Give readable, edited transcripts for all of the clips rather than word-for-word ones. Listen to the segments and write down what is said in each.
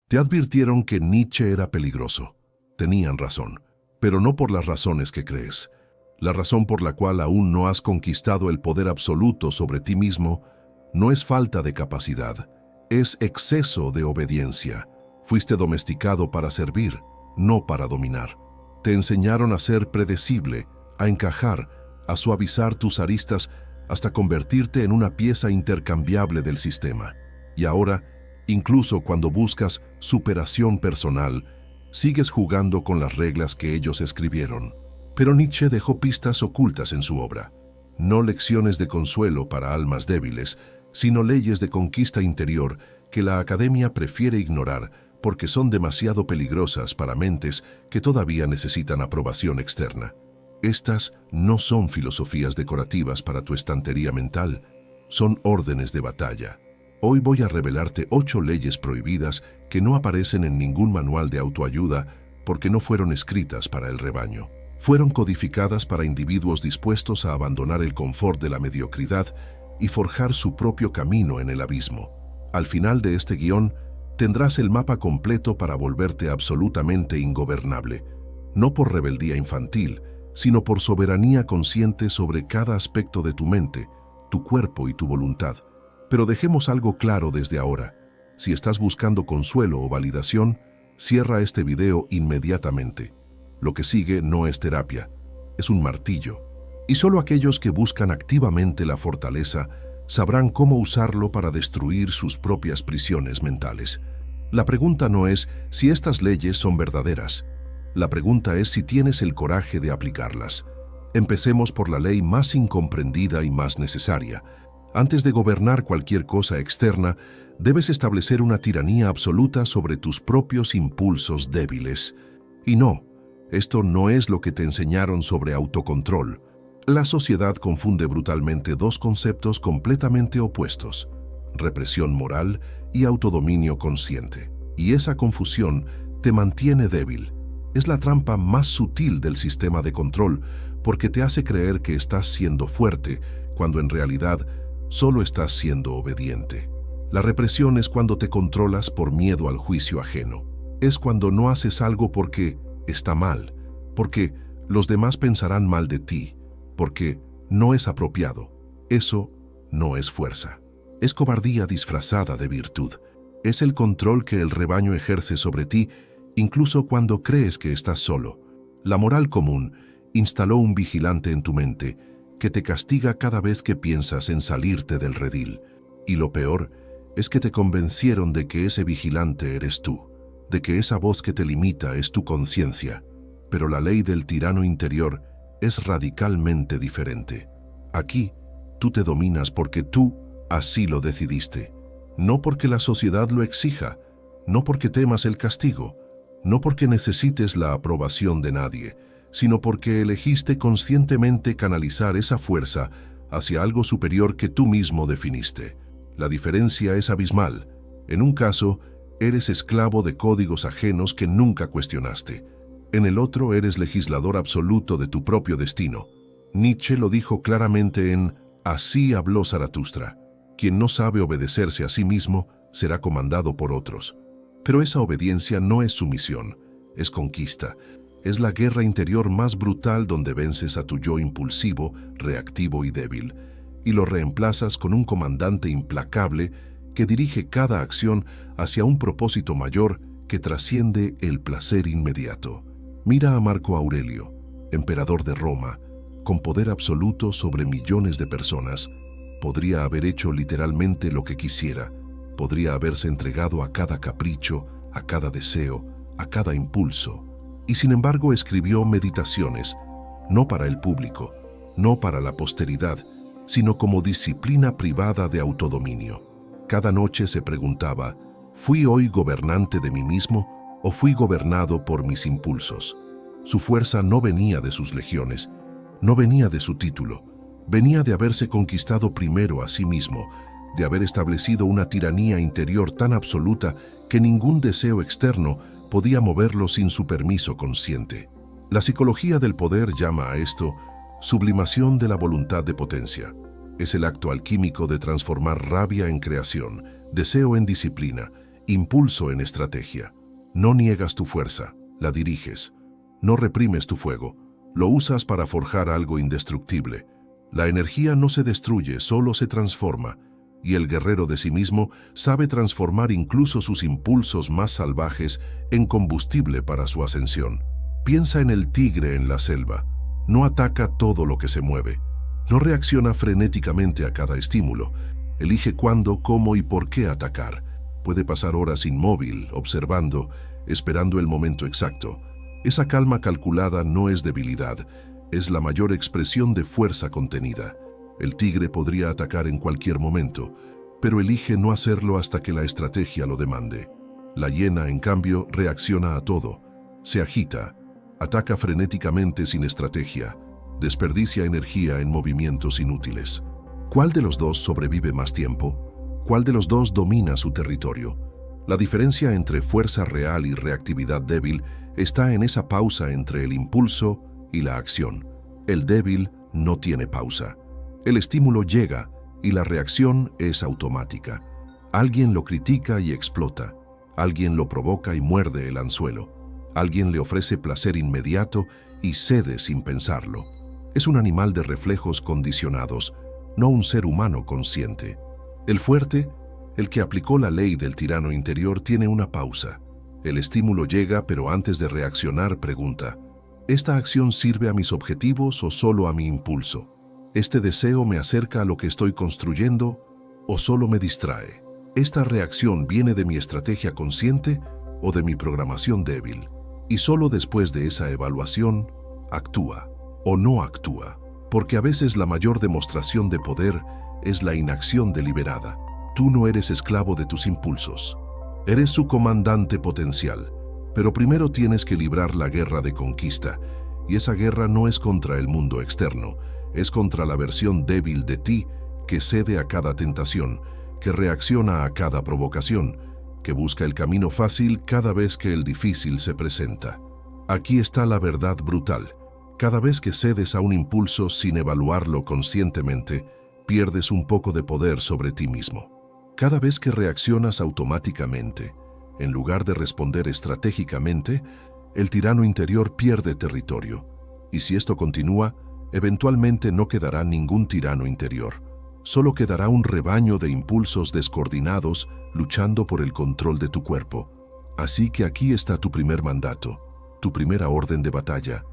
Te advirtieron que Nietzsche era peligroso. Tenían razón, pero no por las razones que crees. La razón por la cual aún no has conquistado el poder absoluto sobre ti mismo no es falta de capacidad, es exceso de obediencia. Fuiste domesticado para servir, no para dominar. Te enseñaron a ser predecible, a encajar, a suavizar tus aristas hasta convertirte en una pieza intercambiable del sistema. Y ahora, incluso cuando buscas superación personal, sigues jugando con las reglas que ellos escribieron. Pero Nietzsche dejó pistas ocultas en su obra. No lecciones de consuelo para almas débiles, sino leyes de conquista interior que la academia prefiere ignorar porque son demasiado peligrosas para mentes que todavía necesitan aprobación externa. Estas no son filosofías decorativas para tu estantería mental, son órdenes de batalla. Hoy voy a revelarte 8 leyes prohibidas que no aparecen en ningún manual de autoayuda porque no fueron escritas para el rebaño. Fueron codificadas para individuos dispuestos a abandonar el confort de la mediocridad y forjar su propio camino en el abismo. Al final de este guión, tendrás el mapa completo para volverte absolutamente ingobernable, no por rebeldía infantil, sino por soberanía consciente sobre cada aspecto de tu mente, tu cuerpo y tu voluntad. Pero dejemos algo claro desde ahora. Si estás buscando consuelo o validación, cierra este video inmediatamente. Lo que sigue no es terapia, es un martillo. Y solo aquellos que buscan activamente la fortaleza sabrán cómo usarlo para destruir sus propias prisiones mentales. La pregunta no es si estas leyes son verdaderas. La pregunta es si tienes el coraje de aplicarlas. Empecemos por la ley más incomprendida y más necesaria. Antes de gobernar cualquier cosa externa, debes establecer una tiranía absoluta sobre tus propios impulsos débiles. Y no, esto no es lo que te enseñaron sobre autocontrol. La sociedad confunde brutalmente dos conceptos completamente opuestos: represión moral y autodominio consciente. Y esa confusión te mantiene débil. Es la trampa más sutil del sistema de control, porque te hace creer que estás siendo fuerte, cuando en realidad solo estás siendo obediente. La represión es cuando te controlas por miedo al juicio ajeno. Es cuando no haces algo porque está mal, porque los demás pensarán mal de ti, porque no es apropiado. Eso no es fuerza. Es cobardía disfrazada de virtud. Es el control que el rebaño ejerce sobre ti, incluso cuando crees que estás solo. La moral común instaló un vigilante en tu mente que te castiga cada vez que piensas en salirte del redil. Y lo peor es que te convencieron de que ese vigilante eres tú, de que esa voz que te limita es tu conciencia. Pero la ley del tirano interior es radicalmente diferente. Aquí, tú te dominas porque tú así lo decidiste. No porque la sociedad lo exija, no porque temas el castigo, no porque necesites la aprobación de nadie, sino porque elegiste conscientemente canalizar esa fuerza hacia algo superior que tú mismo definiste. La diferencia es abismal. En un caso, eres esclavo de códigos ajenos que nunca cuestionaste. En el otro, eres legislador absoluto de tu propio destino. Nietzsche lo dijo claramente en Así habló Zaratustra. Quien no sabe obedecerse a sí mismo será comandado por otros. Pero esa obediencia no es sumisión, es conquista. Es la guerra interior más brutal donde vences a tu yo impulsivo, reactivo y débil, y lo reemplazas con un comandante implacable que dirige cada acción hacia un propósito mayor que trasciende el placer inmediato. Mira a Marco Aurelio, emperador de Roma, con poder absoluto sobre millones de personas. Podría haber hecho literalmente lo que quisiera. Podría haberse entregado a cada capricho, a cada deseo, a cada impulso. Y sin embargo escribió meditaciones, no para el público, no para la posteridad, sino como disciplina privada de autodominio. Cada noche se preguntaba, ¿fui hoy gobernante de mí mismo o fui gobernado por mis impulsos? Su fuerza no venía de sus legiones, no venía de su título, venía de haberse conquistado primero a sí mismo, de haber establecido una tiranía interior tan absoluta que ningún deseo externo podía moverlo sin su permiso consciente. La psicología del poder llama a esto sublimación de la voluntad de potencia. Es el acto alquímico de transformar rabia en creación, deseo en disciplina Impulso en estrategia. No niegas tu fuerza, la diriges. No reprimes tu fuego, lo usas para forjar algo indestructible. La energía no se destruye, solo se transforma, y el guerrero de sí mismo sabe transformar incluso sus impulsos más salvajes en combustible para su ascensión. Piensa en el tigre en la selva. No ataca todo lo que se mueve. No reacciona frenéticamente a cada estímulo. Elige cuándo, cómo y por qué atacar. Puede pasar horas inmóvil, observando, esperando el momento exacto. Esa calma calculada no es debilidad, es la mayor expresión de fuerza contenida. El tigre podría atacar en cualquier momento, pero elige no hacerlo hasta que la estrategia lo demande. La hiena, en cambio, reacciona a todo. Se agita, ataca frenéticamente sin estrategia, desperdicia energía en movimientos inútiles. ¿Cuál de los dos sobrevive más tiempo? ¿Cuál de los dos domina su territorio? La diferencia entre fuerza real y reactividad débil está en esa pausa entre el impulso y la acción. El débil no tiene pausa. El estímulo llega y la reacción es automática. Alguien lo critica y explota. Alguien lo provoca y muerde el anzuelo. Alguien le ofrece placer inmediato y cede sin pensarlo. Es un animal de reflejos condicionados, no un ser humano consciente. El fuerte, el que aplicó la ley del tirano interior, tiene una pausa. El estímulo llega, pero antes de reaccionar pregunta: ¿esta acción sirve a mis objetivos o solo a mi impulso? ¿Este deseo me acerca a lo que estoy construyendo o solo me distrae? ¿Esta reacción viene de mi estrategia consciente o de mi programación débil? Y solo después de esa evaluación, actúa o no actúa, porque a veces la mayor demostración de poder es la inacción deliberada. Tú no eres esclavo de tus impulsos. Eres su comandante potencial, pero primero tienes que librar la guerra de conquista, y esa guerra no es contra el mundo externo, es contra la versión débil de ti que cede a cada tentación, que reacciona a cada provocación, que busca el camino fácil cada vez que el difícil se presenta. Aquí está la verdad brutal. Cada vez que cedes a un impulso sin evaluarlo conscientemente, pierdes un poco de poder sobre ti mismo. Cada vez que reaccionas automáticamente, en lugar de responder estratégicamente, el tirano interior pierde territorio. Y si esto continúa, eventualmente no quedará ningún tirano interior. Solo quedará un rebaño de impulsos descoordinados luchando por el control de tu cuerpo. Así que aquí está tu primer mandato, tu primera orden de batalla.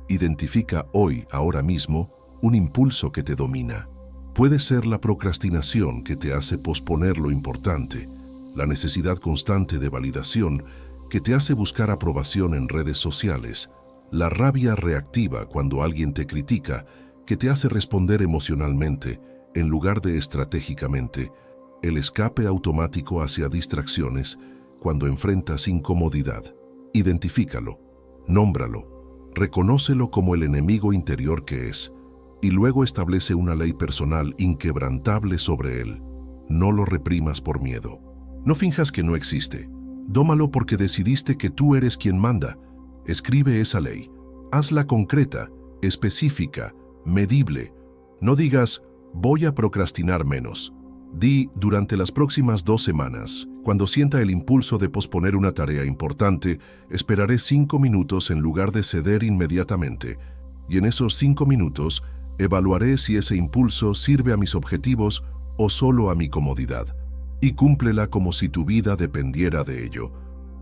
Identifica hoy, ahora mismo, un impulso que te domina. Puede ser la procrastinación que te hace posponer lo importante, la necesidad constante de validación que te hace buscar aprobación en redes sociales, la rabia reactiva cuando alguien te critica que te hace responder emocionalmente en lugar de estratégicamente, el escape automático hacia distracciones cuando enfrentas incomodidad. Identifícalo, nómbralo, reconócelo como el enemigo interior que es, y luego establece una ley personal inquebrantable sobre él. No lo reprimas por miedo. No finjas que no existe. Dómalo porque decidiste que tú eres quien manda. Escribe esa ley. Hazla concreta, específica, medible. No digas, voy a procrastinar menos. Di, durante las próximas 2 semanas, cuando sienta el impulso de posponer una tarea importante, esperaré 5 minutos en lugar de ceder inmediatamente. Y en esos 5 minutos, evaluaré si ese impulso sirve a mis objetivos o solo a mi comodidad. Y cúmplela como si tu vida dependiera de ello,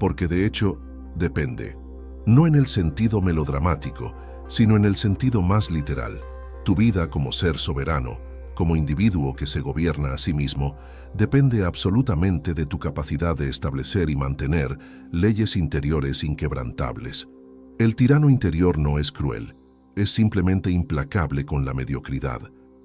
porque de hecho, depende. No en el sentido melodramático, sino en el sentido más literal. Tu vida como ser soberano, como individuo que se gobierna a sí mismo, depende absolutamente de tu capacidad de establecer y mantener leyes interiores inquebrantables. El tirano interior no es cruel, es simplemente implacable con la mediocridad.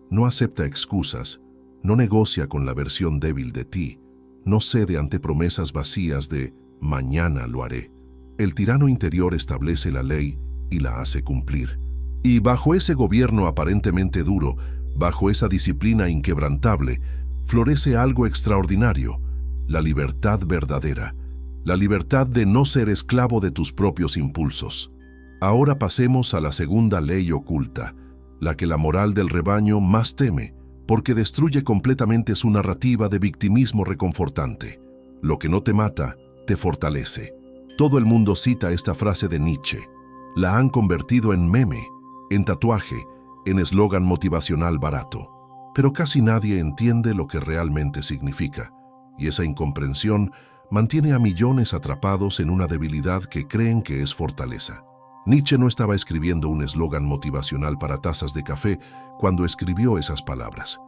No acepta excusas, no negocia con la versión débil de ti, no cede ante promesas vacías de «mañana lo haré». El tirano interior establece la ley y la hace cumplir. Y bajo ese gobierno aparentemente duro, bajo esa disciplina inquebrantable, florece algo extraordinario, la libertad verdadera, la libertad de no ser esclavo de tus propios impulsos. Ahora pasemos a la segunda ley oculta, la que la moral del rebaño más teme, porque destruye completamente su narrativa de victimismo reconfortante. Lo que no te mata, te fortalece. Todo el mundo cita esta frase de Nietzsche. La han convertido en meme, en tatuaje, en eslogan motivacional barato. Pero casi nadie entiende lo que realmente significa, y esa incomprensión mantiene a millones atrapados en una debilidad que creen que es fortaleza. Nietzsche no estaba escribiendo un eslogan motivacional para tazas de café cuando escribió esas palabras.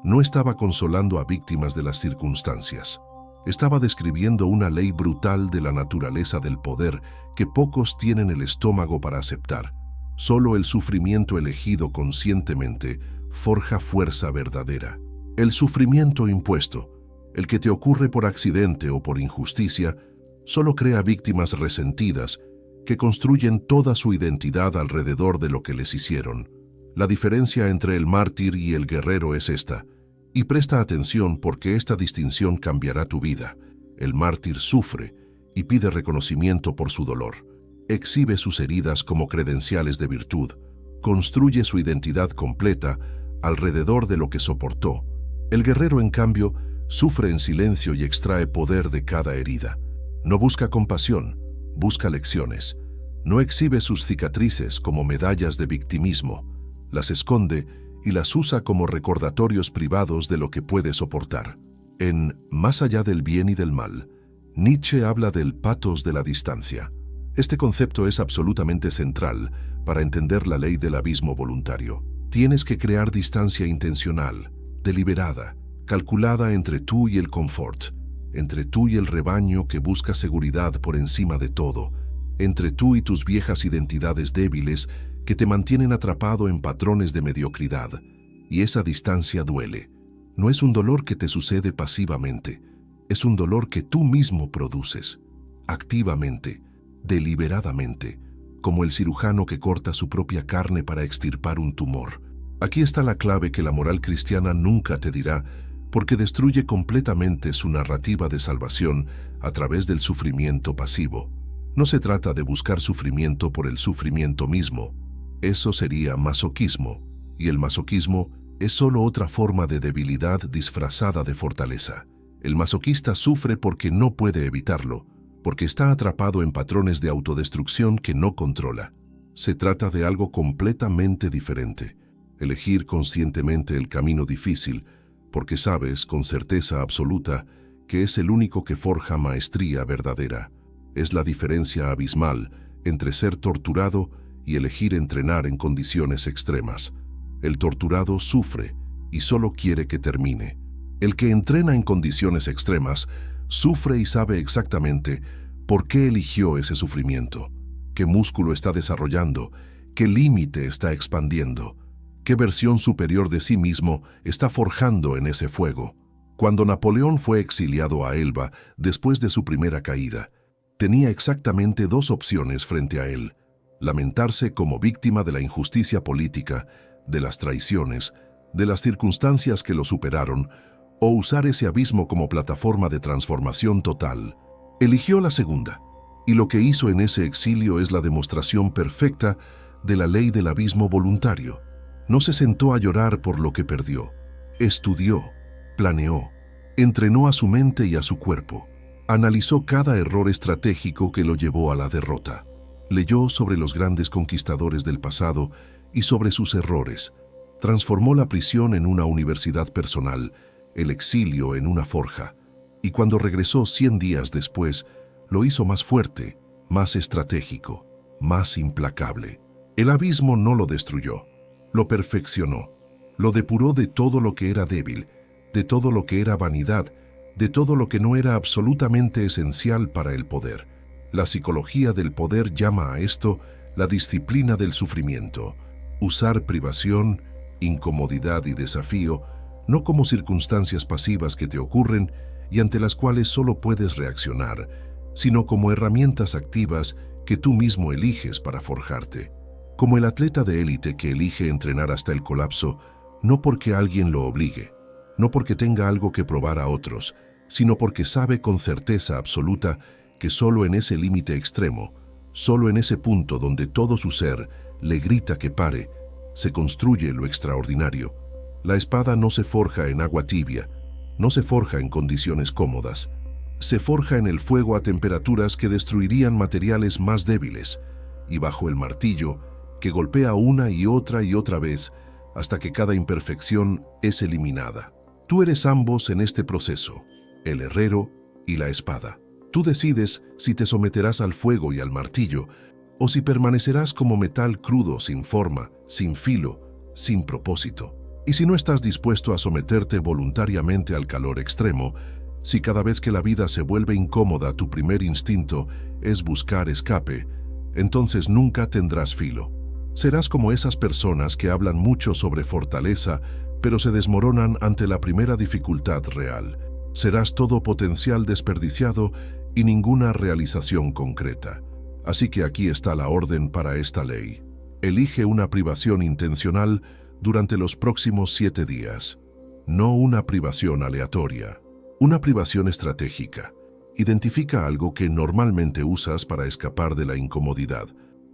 No estaba consolando a víctimas de las circunstancias. Estaba describiendo una ley brutal de la naturaleza del poder que pocos tienen el estómago para aceptar. Solo el sufrimiento elegido conscientemente forja fuerza verdadera. El sufrimiento impuesto, el que te ocurre por accidente o por injusticia, solo crea víctimas resentidas que construyen toda su identidad alrededor de lo que les hicieron. La diferencia entre el mártir y el guerrero es esta, y presta atención porque esta distinción cambiará tu vida. El mártir sufre y pide reconocimiento por su dolor. Exhibe sus heridas como credenciales de virtud. Construye su identidad completa alrededor de lo que soportó. El guerrero, en cambio, sufre en silencio y extrae poder de cada herida. No busca compasión, busca lecciones. No exhibe sus cicatrices como medallas de victimismo. Las esconde y las usa como recordatorios privados de lo que puede soportar. En Más allá del bien y del mal, Nietzsche habla del pathos de la distancia. Este concepto es absolutamente central para entender la ley del abismo voluntario. Tienes que crear distancia intencional, deliberada, calculada entre tú y el confort, entre tú y el rebaño que busca seguridad por encima de todo, entre tú y tus viejas identidades débiles que te mantienen atrapado en patrones de mediocridad. Y esa distancia duele. No es un dolor que te sucede pasivamente, es un dolor que tú mismo produces, activamente, deliberadamente, como el cirujano que corta su propia carne para extirpar un tumor. Aquí está la clave que la moral cristiana nunca te dirá, porque destruye completamente su narrativa de salvación a través del sufrimiento pasivo. No se trata de buscar sufrimiento por el sufrimiento mismo. Eso sería masoquismo, y el masoquismo es solo otra forma de debilidad disfrazada de fortaleza. El masoquista sufre porque no puede evitarlo, porque está atrapado en patrones de autodestrucción que no controla. Se trata de algo completamente diferente. Elegir conscientemente el camino difícil, porque sabes con certeza absoluta que es el único que forja maestría verdadera. Es la diferencia abismal entre ser torturado y elegir entrenar en condiciones extremas. El torturado sufre y solo quiere que termine. El que entrena en condiciones extremas sufre y sabe exactamente por qué eligió ese sufrimiento, qué músculo está desarrollando, qué límite está expandiendo, qué versión superior de sí mismo está forjando en ese fuego. Cuando Napoleón fue exiliado a Elba después de su primera caída, tenía exactamente dos opciones frente a él: lamentarse como víctima de la injusticia política, de las traiciones, de las circunstancias que lo superaron, o usar ese abismo como plataforma de transformación total. Eligió la segunda, y lo que hizo en ese exilio es la demostración perfecta de la ley del abismo voluntario. No se sentó a llorar por lo que perdió. Estudió, planeó, entrenó a su mente y a su cuerpo. Analizó cada error estratégico que lo llevó a la derrota. Leyó sobre los grandes conquistadores del pasado y sobre sus errores. Transformó la prisión en una universidad personal, el exilio en una forja. Y cuando regresó 100 días después, lo hizo más fuerte, más estratégico, más implacable. El abismo no lo destruyó, lo perfeccionó. Lo depuró de todo lo que era débil, de todo lo que era vanidad, de todo lo que no era absolutamente esencial para el poder. La psicología del poder llama a esto la disciplina del sufrimiento. Usar privación, incomodidad y desafío no como circunstancias pasivas que te ocurren y ante las cuales solo puedes reaccionar, sino como herramientas activas que tú mismo eliges para forjarte. Como el atleta de élite que elige entrenar hasta el colapso, no porque alguien lo obligue, no porque tenga algo que probar a otros, sino porque sabe con certeza absoluta que solo en ese límite extremo, solo en ese punto donde todo su ser le grita que pare, se construye lo extraordinario. La espada no se forja en agua tibia, no se forja en condiciones cómodas. se forja en el fuego a temperaturas que destruirían materiales más débiles, y bajo el martillo, que golpea una y otra vez hasta que cada imperfección es eliminada. Tú eres ambos en este proceso, el herrero y la espada. Tú decides si te someterás al fuego y al martillo, o si permanecerás como metal crudo, sin forma, sin filo, sin propósito. Y si no estás dispuesto a someterte voluntariamente al calor extremo, si cada vez que la vida se vuelve incómoda tu primer instinto es buscar escape, entonces nunca tendrás filo. Serás como esas personas que hablan mucho sobre fortaleza, pero se desmoronan ante la primera dificultad real. Serás todo potencial desperdiciado y ninguna realización concreta. Así que aquí está la orden para esta ley. Elige una privación intencional durante los próximos 7 días. No una privación aleatoria, una privación estratégica. Identifica algo que normalmente usas para escapar de la incomodidad.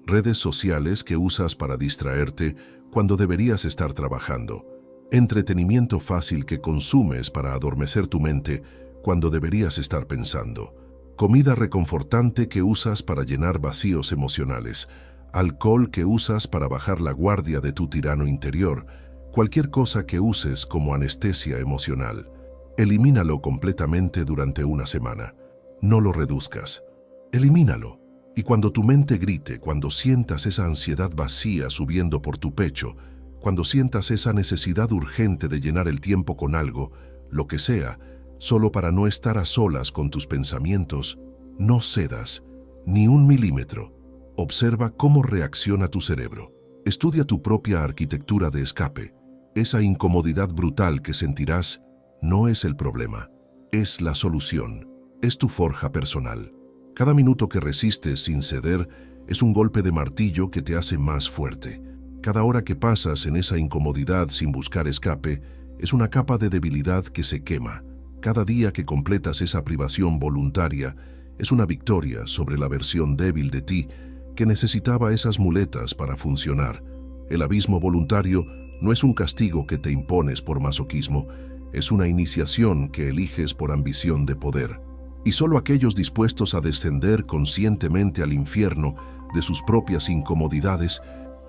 Redes sociales que usas para distraerte cuando deberías estar trabajando. Entretenimiento fácil que consumes para adormecer tu mente cuando deberías estar pensando. Comida reconfortante que usas para llenar vacíos emocionales. Alcohol que usas para bajar la guardia de tu tirano interior. Cualquier cosa que uses como anestesia emocional. Elimínalo completamente durante una semana. No lo reduzcas. Elimínalo. Y cuando tu mente grite, cuando sientas esa ansiedad vacía subiendo por tu pecho, cuando sientas esa necesidad urgente de llenar el tiempo con algo, lo que sea, solo para no estar a solas con tus pensamientos, no cedas, ni un milímetro. Observa cómo reacciona tu cerebro. Estudia tu propia arquitectura de escape. Esa incomodidad brutal que sentirás no es el problema, es la solución, es tu forja personal. Cada minuto que resistes sin ceder es un golpe de martillo que te hace más fuerte. Cada hora que pasas en esa incomodidad sin buscar escape es una capa de debilidad que se quema. Cada día que completas esa privación voluntaria es una victoria sobre la versión débil de ti que necesitaba esas muletas para funcionar. El abismo voluntario no es un castigo que te impones por masoquismo, es una iniciación que eliges por ambición de poder. Y solo aquellos dispuestos a descender conscientemente al infierno de sus propias incomodidades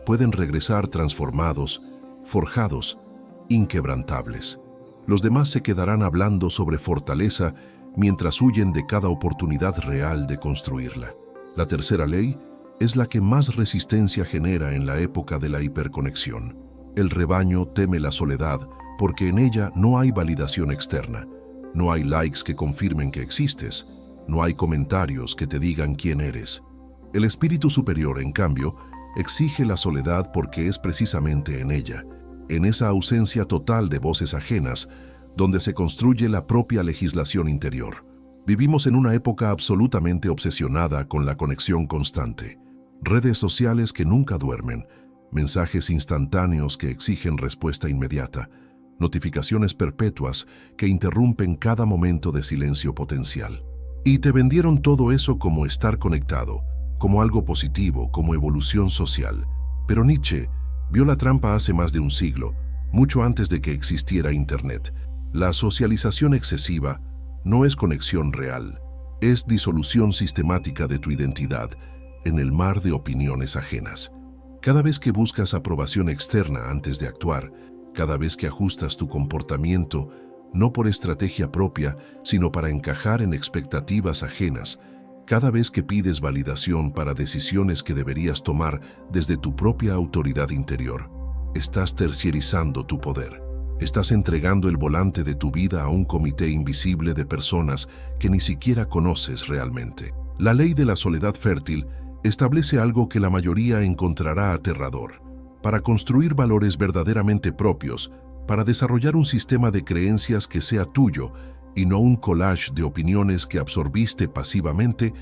pueden regresar transformados, forjados, inquebrantables. Los demás se quedarán hablando sobre fortaleza mientras huyen de cada oportunidad real de construirla. La tercera ley es la que más resistencia genera en la época de la hiperconexión. El rebaño teme la soledad porque en ella no hay validación externa. No hay likes que confirmen que existes. No hay comentarios que te digan quién eres. El espíritu superior, en cambio, exige la soledad porque es precisamente en ella, en esa ausencia total de voces ajenas, donde se construye la propia legislación interior. Vivimos en una época absolutamente obsesionada con la conexión constante. Redes sociales que nunca duermen, mensajes instantáneos que exigen respuesta inmediata, notificaciones perpetuas que interrumpen cada momento de silencio potencial. Y te vendieron todo eso como estar conectado, como algo positivo, como evolución social. Pero Nietzsche vio la trampa hace más de un siglo, mucho antes de que existiera Internet. La socialización excesiva no es conexión real, es disolución sistemática de tu identidad en el mar de opiniones ajenas. Cada vez que buscas aprobación externa antes de actuar, cada vez que ajustas tu comportamiento, no por estrategia propia, sino para encajar en expectativas ajenas, cada vez que pides validación para decisiones que deberías tomar desde tu propia autoridad interior, estás terciarizando tu poder. Estás entregando el volante de tu vida a un comité invisible de personas que ni siquiera conoces realmente. La ley de la soledad fértil establece algo que la mayoría encontrará aterrador. Para construir valores verdaderamente propios, para desarrollar un sistema de creencias que sea tuyo y no un collage de opiniones que absorbiste pasivamente,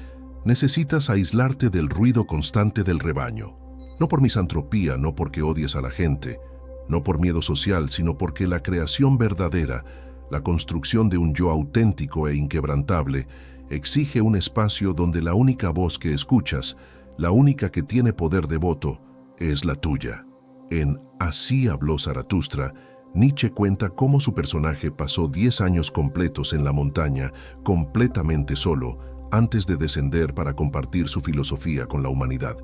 necesitas aislarte del ruido constante del rebaño. No por misantropía, no porque odies a la gente, no por miedo social, sino porque la creación verdadera, la construcción de un yo auténtico e inquebrantable, exige un espacio donde la única voz que escuchas, la única que tiene poder de voto, es la tuya. En Así habló Zaratustra, Nietzsche cuenta cómo su personaje pasó 10 años completos en la montaña, completamente solo, antes de descender para compartir su filosofía con la humanidad.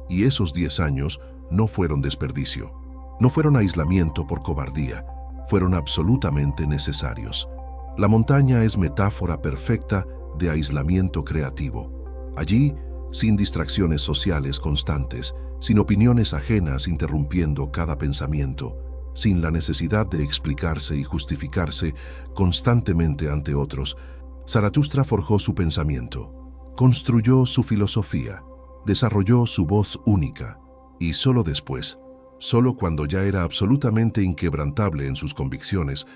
Y esos 10 años no fueron desperdicio. No fueron aislamiento por cobardía, fueron absolutamente necesarios. La montaña es metáfora perfecta de aislamiento creativo. Allí, sin distracciones sociales constantes, sin opiniones ajenas interrumpiendo cada pensamiento, sin la necesidad de explicarse y justificarse constantemente ante otros, Zaratustra forjó su pensamiento, construyó su filosofía, desarrolló su voz única, y solo después, solo cuando ya era absolutamente inquebrantable en sus convicciones,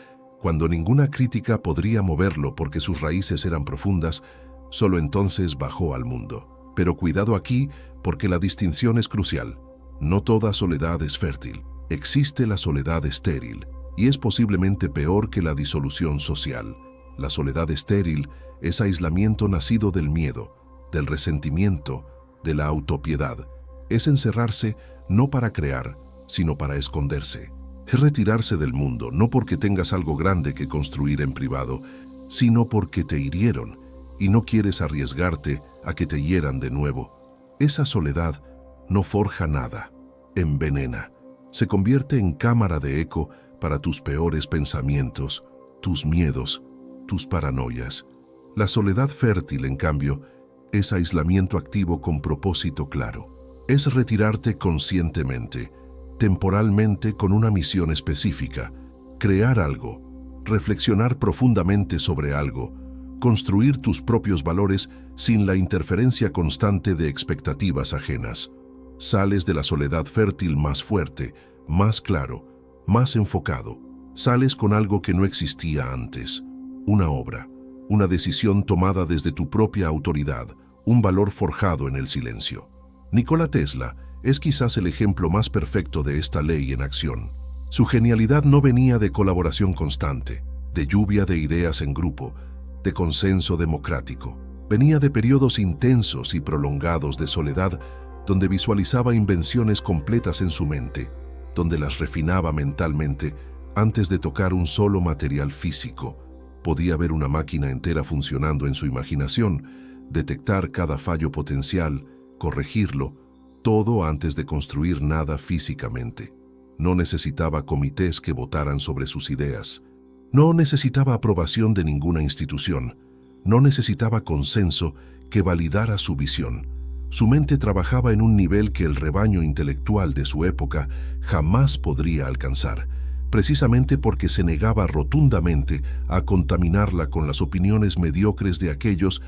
cuando ninguna crítica podría moverlo porque sus raíces eran profundas, solo entonces bajó al mundo. Pero cuidado aquí, porque la distinción es crucial. No toda soledad es fértil. Existe la soledad estéril, y es posiblemente peor que la disolución social. La soledad estéril es aislamiento nacido del miedo, del resentimiento, de la autopiedad. Es encerrarse no para crear, sino para esconderse. Es retirarse del mundo, no porque tengas algo grande que construir en privado, sino porque te hirieron y no quieres arriesgarte a que te hieran de nuevo. Esa soledad no forja nada, envenena. Se convierte en cámara de eco para tus peores pensamientos, tus miedos, tus paranoias. La soledad fértil, en cambio, es aislamiento activo con propósito claro. Es retirarte conscientemente, temporalmente con una misión específica, crear algo, reflexionar profundamente sobre algo, construir tus propios valores sin la interferencia constante de expectativas ajenas. Sales de la soledad fértil más fuerte, más claro, más enfocado. Sales con algo que no existía antes. Una obra, una decisión tomada desde tu propia autoridad, un valor forjado en el silencio. Nikola Tesla es quizás el ejemplo más perfecto de esta ley en acción. Su genialidad no venía de colaboración constante, de lluvia de ideas en grupo, de consenso democrático. Venía de periodos intensos y prolongados de soledad donde visualizaba invenciones completas en su mente, donde las refinaba mentalmente antes de tocar un solo material físico. Podía ver una máquina entera funcionando en su imaginación, detectar cada fallo potencial, corregirlo, todo antes de construir nada físicamente. No necesitaba comités que votaran sobre sus ideas. No necesitaba aprobación de ninguna institución. No necesitaba consenso que validara su visión. Su mente trabajaba en un nivel que el rebaño intelectual de su época jamás podría alcanzar, precisamente porque se negaba rotundamente a contaminarla con las opiniones mediocres de aquellos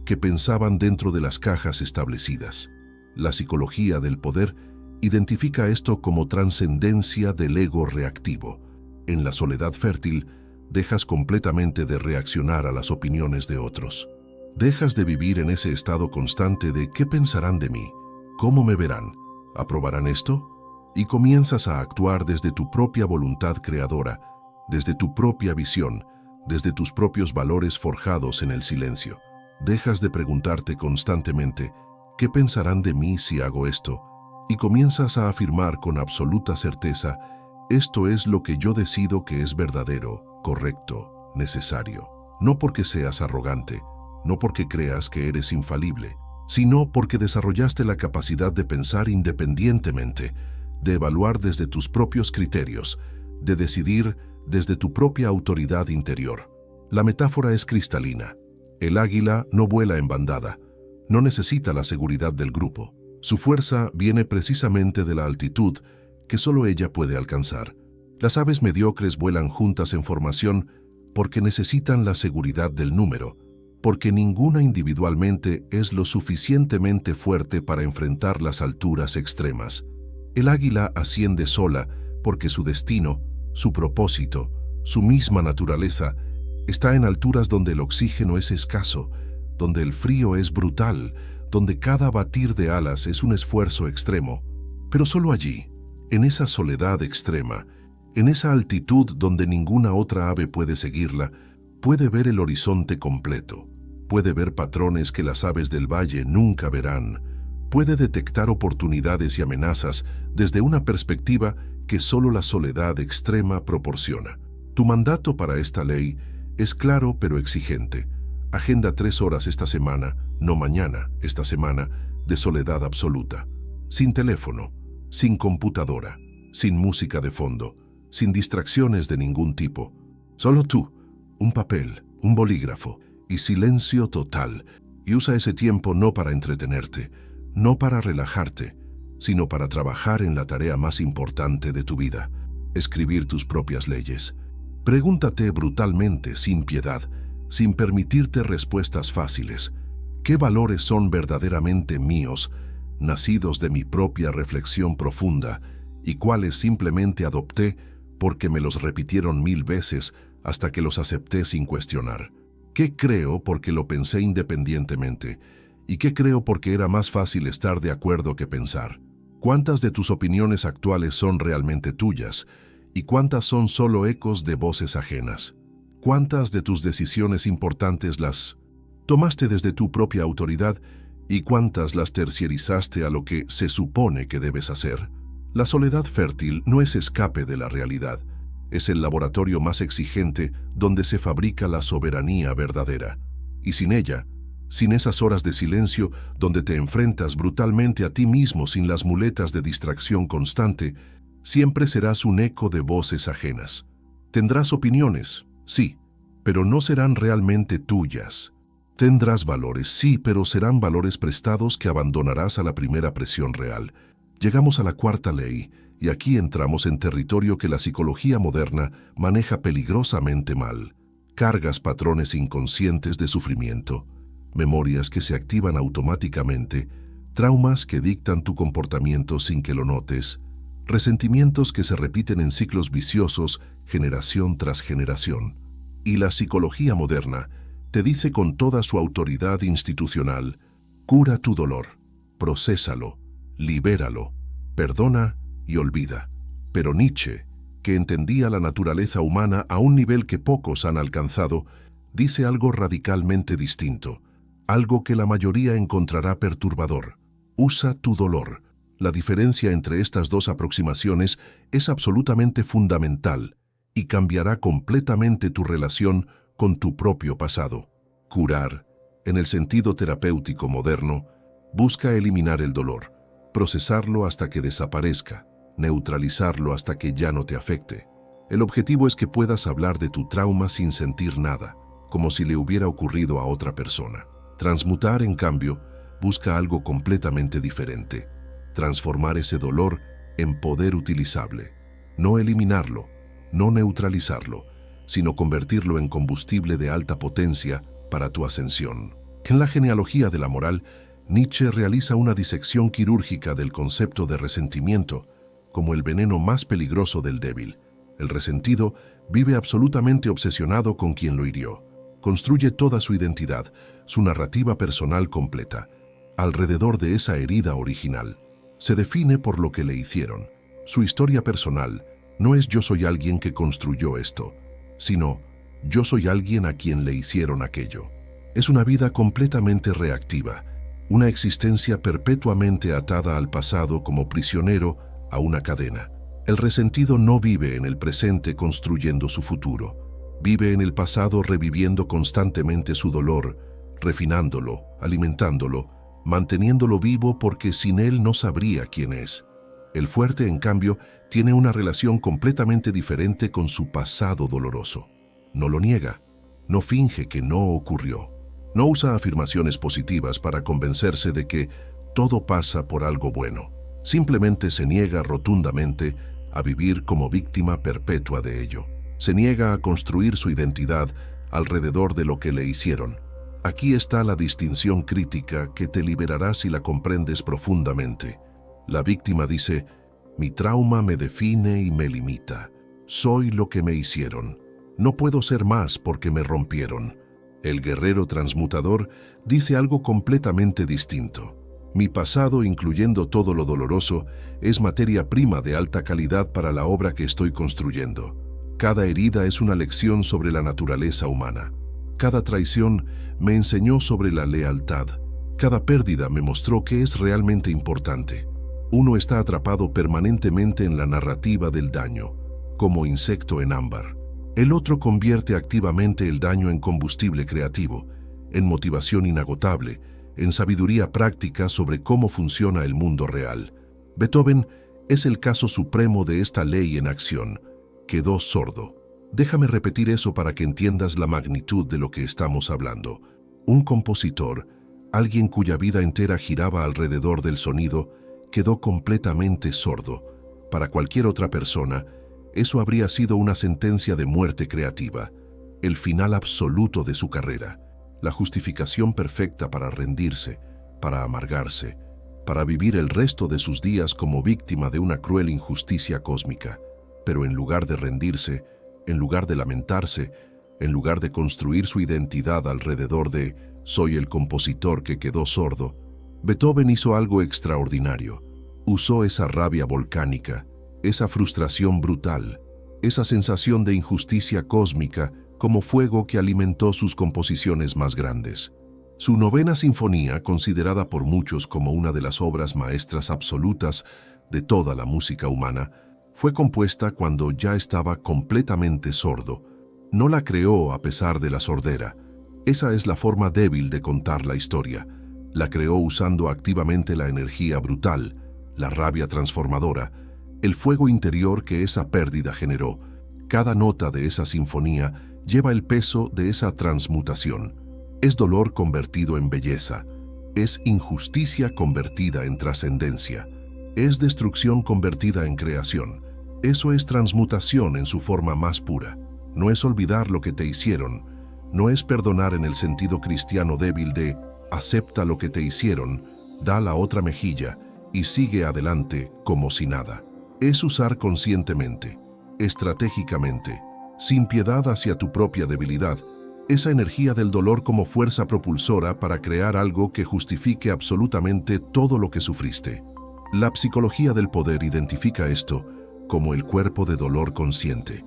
que pensaban dentro de las cajas establecidas. La psicología del poder identifica esto como trascendencia del ego reactivo. En la soledad fértil, dejas completamente de reaccionar a las opiniones de otros. Dejas de vivir en ese estado constante de ¿qué pensarán de mí? ¿Cómo me verán? ¿Aprobarán esto? Y comienzas a actuar desde tu propia voluntad creadora, desde tu propia visión, desde tus propios valores forjados en el silencio. Dejas de preguntarte constantemente ¿qué pensarán de mí si hago esto? Y comienzas a afirmar con absoluta certeza esto es lo que yo decido que es verdadero, correcto, necesario. No porque seas arrogante, no porque creas que eres infalible, sino porque desarrollaste la capacidad de pensar independientemente, de evaluar desde tus propios criterios, de decidir desde tu propia autoridad interior. La metáfora es cristalina. El águila no vuela en bandada, no necesita la seguridad del grupo. Su fuerza viene precisamente de la altitud que solo ella puede alcanzar. Las aves mediocres vuelan juntas en formación porque necesitan la seguridad del número, porque ninguna individualmente es lo suficientemente fuerte para enfrentar las alturas extremas. El águila asciende sola porque su destino, su propósito, su misma naturaleza, está en alturas donde el oxígeno es escaso, donde el frío es brutal, donde cada batir de alas es un esfuerzo extremo. Pero solo allí, en esa soledad extrema, en esa altitud donde ninguna otra ave puede seguirla, puede ver el horizonte completo, puede ver patrones que las aves del valle nunca verán, puede detectar oportunidades y amenazas desde una perspectiva que solo la soledad extrema proporciona. Tu mandato para esta ley es claro pero exigente. Agenda 3 horas esta semana, no mañana, esta semana, de soledad absoluta. Sin teléfono, sin computadora, sin música de fondo, sin distracciones de ningún tipo. Solo tú, un papel, un bolígrafo y silencio total. Y usa ese tiempo no para entretenerte, no para relajarte, sino para trabajar en la tarea más importante de tu vida, escribir tus propias leyes. Pregúntate brutalmente, sin piedad, sin permitirte respuestas fáciles, ¿qué valores son verdaderamente míos, nacidos de mi propia reflexión profunda, y cuáles simplemente adopté porque me los repitieron 1000 veces hasta que los acepté sin cuestionar? ¿Qué creo porque lo pensé independientemente? ¿Y qué creo porque era más fácil estar de acuerdo que pensar? ¿Cuántas de tus opiniones actuales son realmente tuyas? ¿Y cuántas son solo ecos de voces ajenas? ¿Cuántas de tus decisiones importantes las tomaste desde tu propia autoridad y cuántas las terciarizaste a lo que se supone que debes hacer? La soledad fértil no es escape de la realidad. Es el laboratorio más exigente donde se fabrica la soberanía verdadera. Y sin ella, sin esas horas de silencio donde te enfrentas brutalmente a ti mismo sin las muletas de distracción constante, siempre serás un eco de voces ajenas. Tendrás opiniones, sí, pero no serán realmente tuyas. Tendrás valores, sí, pero serán valores prestados que abandonarás a la primera presión real. Llegamos a la cuarta ley, y aquí entramos en territorio que la psicología moderna maneja peligrosamente mal. Cargas patrones inconscientes de sufrimiento, memorias que se activan automáticamente, traumas que dictan tu comportamiento sin que lo notes, resentimientos que se repiten en ciclos viciosos generación tras generación. Y la psicología moderna te dice con toda su autoridad institucional: cura tu dolor, procésalo, libéralo, perdona y olvida. Pero Nietzsche, que entendía la naturaleza humana a un nivel que pocos han alcanzado, dice algo radicalmente distinto, algo que la mayoría encontrará perturbador. Usa tu dolor. La diferencia entre estas dos aproximaciones es absolutamente fundamental y cambiará completamente tu relación con tu propio pasado. Curar, en el sentido terapéutico moderno, busca eliminar el dolor, procesarlo hasta que desaparezca, neutralizarlo hasta que ya no te afecte. El objetivo es que puedas hablar de tu trauma sin sentir nada, como si le hubiera ocurrido a otra persona. Transmutar, en cambio, busca algo completamente diferente: transformar ese dolor en poder utilizable. No eliminarlo, no neutralizarlo, sino convertirlo en combustible de alta potencia para tu ascensión. En la genealogía de la moral, Nietzsche realiza una disección quirúrgica del concepto de resentimiento como el veneno más peligroso del débil. El resentido vive absolutamente obsesionado con quien lo hirió. Construye toda su identidad, su narrativa personal completa, alrededor de esa herida original. Se define por lo que le hicieron. Su historia personal no es yo soy alguien que construyó esto, sino yo soy alguien a quien le hicieron aquello. Es una vida completamente reactiva, una existencia perpetuamente atada al pasado como prisionero a una cadena. El resentido no vive en el presente construyendo su futuro. Vive en el pasado reviviendo constantemente su dolor, refinándolo, alimentándolo, manteniéndolo vivo porque sin él no sabría quién es. El fuerte, en cambio, tiene una relación completamente diferente con su pasado doloroso. No lo niega, no finge que no ocurrió. No usa afirmaciones positivas para convencerse de que todo pasa por algo bueno. Simplemente se niega rotundamente a vivir como víctima perpetua de ello. Se niega a construir su identidad alrededor de lo que le hicieron. Aquí está la distinción crítica que te liberará si la comprendes profundamente. La víctima dice: mi trauma me define y me limita. Soy lo que me hicieron. No puedo ser más porque me rompieron. El guerrero transmutador dice algo completamente distinto. Mi pasado, incluyendo todo lo doloroso, es materia prima de alta calidad para la obra que estoy construyendo. Cada herida es una lección sobre la naturaleza humana. Cada traición me enseñó sobre la lealtad. Cada pérdida me mostró qué es realmente importante. Uno está atrapado permanentemente en la narrativa del daño, como insecto en ámbar. El otro convierte activamente el daño en combustible creativo, en motivación inagotable, en sabiduría práctica sobre cómo funciona el mundo real. Beethoven es el caso supremo de esta ley en acción. Quedó sordo. Déjame repetir eso para que entiendas la magnitud de lo que estamos hablando. Un compositor, alguien cuya vida entera giraba alrededor del sonido, quedó completamente sordo. Para cualquier otra persona, eso habría sido una sentencia de muerte creativa, el final absoluto de su carrera, la justificación perfecta para rendirse, para amargarse, para vivir el resto de sus días como víctima de una cruel injusticia cósmica. Pero en lugar de rendirse, en lugar de lamentarse, en lugar de construir su identidad alrededor de «soy el compositor que quedó sordo», Beethoven hizo algo extraordinario. Usó esa rabia volcánica, esa frustración brutal, esa sensación de injusticia cósmica como fuego que alimentó sus composiciones más grandes. Su novena sinfonía, considerada por muchos como una de las obras maestras absolutas de toda la música humana, fue compuesta cuando ya estaba completamente sordo. No la creó a pesar de la sordera. Esa es la forma débil de contar la historia. La creó usando activamente la energía brutal, la rabia transformadora, el fuego interior que esa pérdida generó. Cada nota de esa sinfonía lleva el peso de esa transmutación. Es dolor convertido en belleza. Es injusticia convertida en trascendencia. Es destrucción convertida en creación. Eso es transmutación en su forma más pura. No es olvidar lo que te hicieron. No es perdonar en el sentido cristiano débil de acepta lo que te hicieron, da la otra mejilla y sigue adelante como si nada. Es usar conscientemente, estratégicamente, sin piedad hacia tu propia debilidad, esa energía del dolor como fuerza propulsora para crear algo que justifique absolutamente todo lo que sufriste. La psicología del poder identifica esto como el cuerpo de dolor consciente.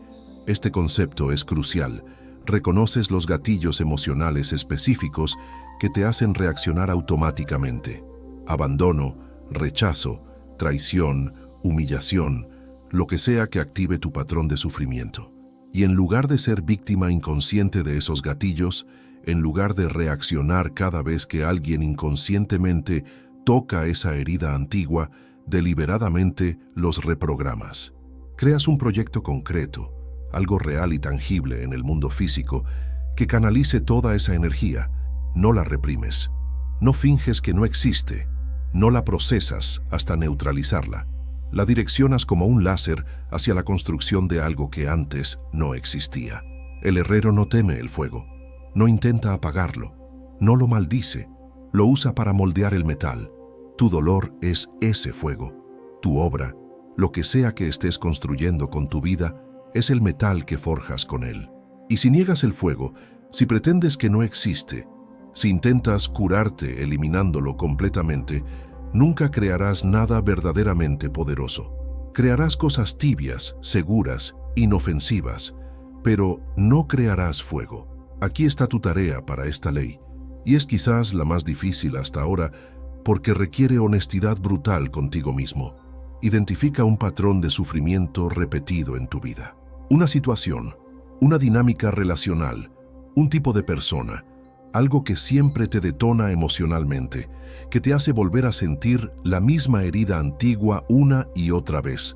Este concepto es crucial. Reconoces los gatillos emocionales específicos que te hacen reaccionar automáticamente. Abandono, rechazo, traición, humillación, lo que sea que active tu patrón de sufrimiento. Y en lugar de ser víctima inconsciente de esos gatillos, en lugar de reaccionar cada vez que alguien inconscientemente toca esa herida antigua, deliberadamente los reprogramas. Creas un proyecto concreto, algo real y tangible en el mundo físico, que canalice toda esa energía. No la reprimes. No finges que no existe. No la procesas hasta neutralizarla. La direccionas como un láser hacia la construcción de algo que antes no existía. El herrero no teme el fuego. No intenta apagarlo. No lo maldice. Lo usa para moldear el metal. Tu dolor es ese fuego. Tu obra, lo que sea que estés construyendo con tu vida, es el metal que forjas con él. Y si niegas el fuego, si pretendes que no existe, si intentas curarte eliminándolo completamente, nunca crearás nada verdaderamente poderoso. Crearás cosas tibias, seguras, inofensivas, pero no crearás fuego. Aquí está tu tarea para esta ley, y es quizás la más difícil hasta ahora porque requiere honestidad brutal contigo mismo. Identifica un patrón de sufrimiento repetido en tu vida. Una situación, una dinámica relacional, un tipo de persona, algo que siempre te detona emocionalmente, que te hace volver a sentir la misma herida antigua una y otra vez.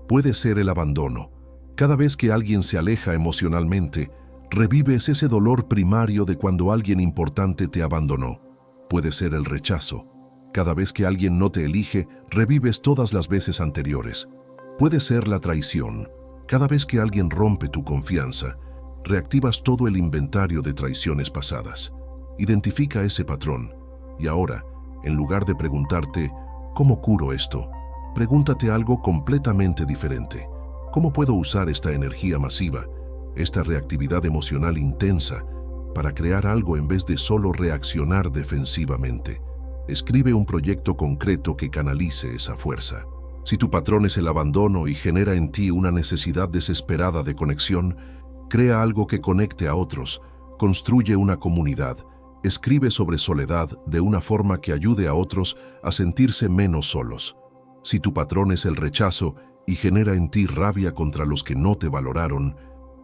Puede ser el abandono. Cada vez que alguien se aleja emocionalmente, revives ese dolor primario de cuando alguien importante te abandonó. Puede ser el rechazo. Cada vez que alguien no te elige, revives todas las veces anteriores. Puede ser la traición. Cada vez que alguien rompe tu confianza, reactivas todo el inventario de traiciones pasadas. Identifica ese patrón. Y ahora, en lugar de preguntarte, ¿cómo curo esto?, pregúntate algo completamente diferente. ¿Cómo puedo usar esta energía masiva, esta reactividad emocional intensa, para crear algo en vez de solo reaccionar defensivamente? Escribe un proyecto concreto que canalice esa fuerza. Si tu patrón es el abandono y genera en ti una necesidad desesperada de conexión, crea algo que conecte a otros, construye una comunidad, escribe sobre soledad de una forma que ayude a otros a sentirse menos solos. Si tu patrón es el rechazo y genera en ti rabia contra los que no te valoraron,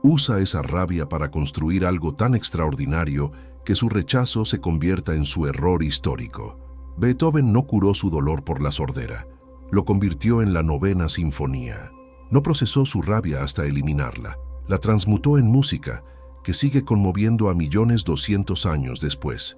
usa esa rabia para construir algo tan extraordinario que su rechazo se convierta en su error histórico. Beethoven no curó su dolor por la sordera, lo convirtió en la Novena Sinfonía. No procesó su rabia hasta eliminarla, la transmutó en música, que sigue conmoviendo a 1.200.000 años después.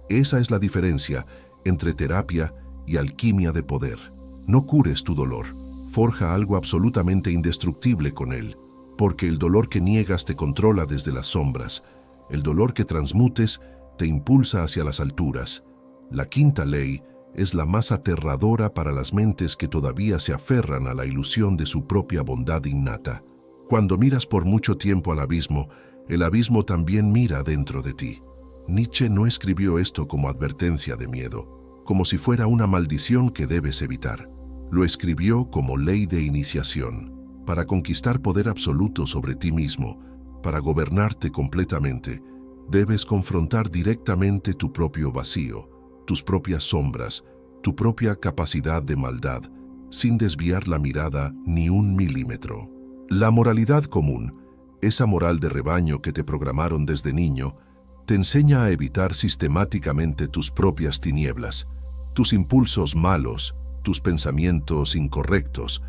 Esa es la diferencia entre terapia y alquimia de poder. No cures tu dolor, forja algo absolutamente indestructible con él, porque el dolor que niegas te controla desde las sombras. El dolor que transmutes te impulsa hacia las alturas. La quinta ley es la más aterradora para las mentes que todavía se aferran a la ilusión de su propia bondad innata. Cuando miras por mucho tiempo al abismo, el abismo también mira dentro de ti. Nietzsche no escribió esto como advertencia de miedo, como si fuera una maldición que debes evitar. Lo escribió como ley de iniciación, para conquistar poder absoluto sobre ti mismo, para gobernarte completamente. Debes confrontar directamente tu propio vacío, tus propias sombras, tu propia capacidad de maldad, sin desviar la mirada ni un milímetro. La moralidad común, esa moral de rebaño que te programaron desde niño, te enseña a evitar sistemáticamente tus propias tinieblas, tus impulsos malos, tus pensamientos incorrectos,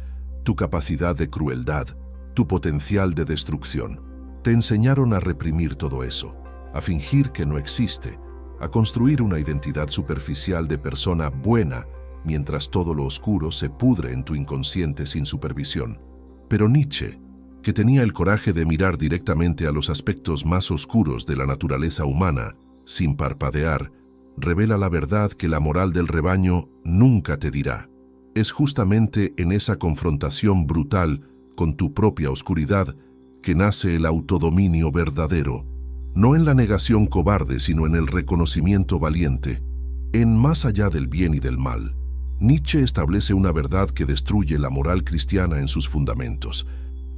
tu capacidad de crueldad, tu potencial de destrucción. Te enseñaron a reprimir todo eso, a fingir que no existe, a construir una identidad superficial de persona buena, mientras todo lo oscuro se pudre en tu inconsciente sin supervisión. Pero Nietzsche, que tenía el coraje de mirar directamente a los aspectos más oscuros de la naturaleza humana, sin parpadear, revela la verdad que la moral del rebaño nunca te dirá. Es justamente en esa confrontación brutal con tu propia oscuridad que nace el autodominio verdadero, no en la negación cobarde, sino en el reconocimiento valiente. En Más allá del bien y del mal, Nietzsche establece una verdad que destruye la moral cristiana en sus fundamentos.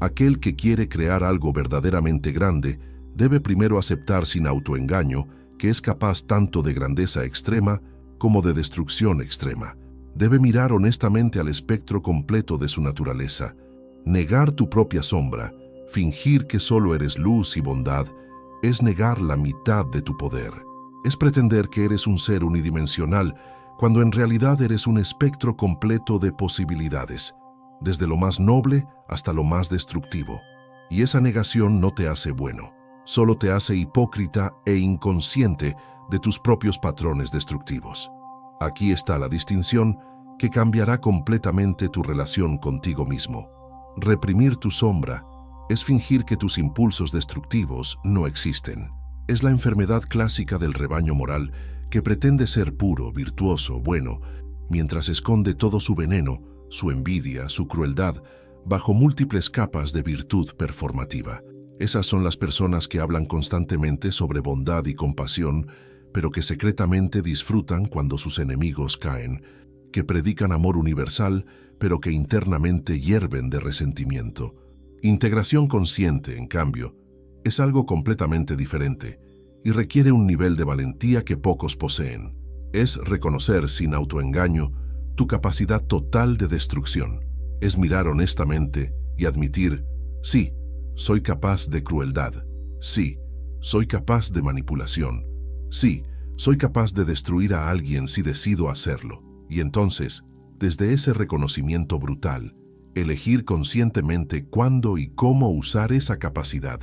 Aquel que quiere crear algo verdaderamente grande debe primero aceptar sin autoengaño que es capaz tanto de grandeza extrema como de destrucción extrema. Debe mirar honestamente al espectro completo de su naturaleza, negar tu propia sombra, fingir que solo eres luz y bondad, es negar la mitad de tu poder. Es pretender que eres un ser unidimensional cuando en realidad eres un espectro completo de posibilidades, desde lo más noble hasta lo más destructivo. Y esa negación no te hace bueno, solo te hace hipócrita e inconsciente de tus propios patrones destructivos. Aquí está la distinción que cambiará completamente tu relación contigo mismo. Reprimir tu sombra es fingir que tus impulsos destructivos no existen. Es la enfermedad clásica del rebaño moral que pretende ser puro, virtuoso, bueno, mientras esconde todo su veneno, su envidia, su crueldad, bajo múltiples capas de virtud performativa. Esas son las personas que hablan constantemente sobre bondad y compasión, pero que secretamente disfrutan cuando sus enemigos caen, que predican amor universal, pero que internamente hierven de resentimiento. Integración consciente, en cambio, es algo completamente diferente y requiere un nivel de valentía que pocos poseen. Es reconocer sin autoengaño tu capacidad total de destrucción. Es mirar honestamente y admitir, sí, soy capaz de crueldad. Sí, soy capaz de manipulación. Sí, soy capaz de destruir a alguien si decido hacerlo. Y entonces, desde ese reconocimiento brutal, elegir conscientemente cuándo y cómo usar esa capacidad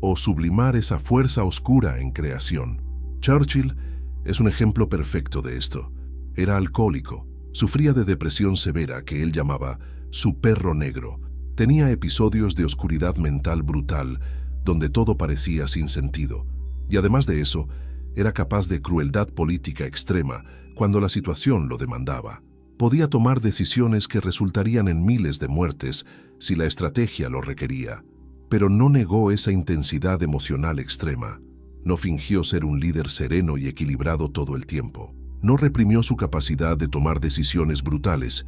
o sublimar esa fuerza oscura en creación. Churchill es un ejemplo perfecto de esto. Era alcohólico, sufría de depresión severa que él llamaba su perro negro. Tenía episodios de oscuridad mental brutal, donde todo parecía sin sentido. Y además de eso, era capaz de crueldad política extrema cuando la situación lo demandaba. Podía tomar decisiones que resultarían en miles de muertes si la estrategia lo requería, pero no negó esa intensidad emocional extrema. No fingió ser un líder sereno y equilibrado todo el tiempo. No reprimió su capacidad de tomar decisiones brutales.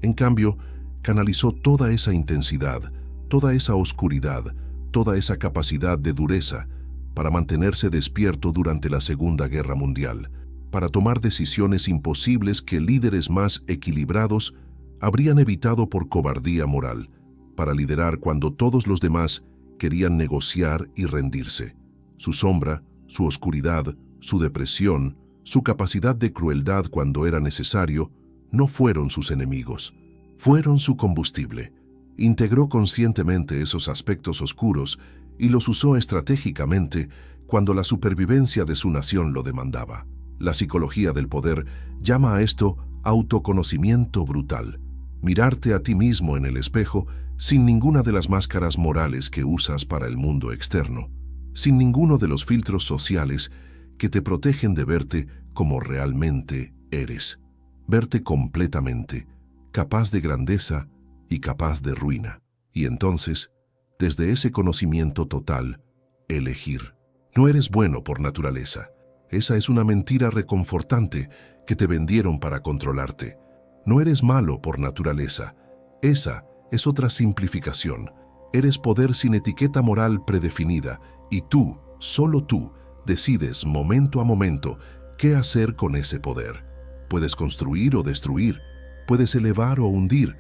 En cambio, canalizó toda esa intensidad, toda esa oscuridad, toda esa capacidad de dureza para mantenerse despierto durante la Segunda Guerra Mundial, para tomar decisiones imposibles que líderes más equilibrados habrían evitado por cobardía moral, para liderar cuando todos los demás querían negociar y rendirse. Su sombra, su oscuridad, su depresión, su capacidad de crueldad cuando era necesario, no fueron sus enemigos, fueron su combustible. Integró conscientemente esos aspectos oscuros y los usó estratégicamente cuando la supervivencia de su nación lo demandaba. La psicología del poder llama a esto autoconocimiento brutal. Mirarte a ti mismo en el espejo sin ninguna de las máscaras morales que usas para el mundo externo, sin ninguno de los filtros sociales que te protegen de verte como realmente eres. Verte completamente, capaz de grandeza y capaz de ruina. Y entonces, desde ese conocimiento total, elegir. No eres bueno por naturaleza. Esa es una mentira reconfortante que te vendieron para controlarte. No eres malo por naturaleza. Esa es otra simplificación. Eres poder sin etiqueta moral predefinida y tú, solo tú, decides momento a momento qué hacer con ese poder. Puedes construir o destruir, puedes elevar o hundir,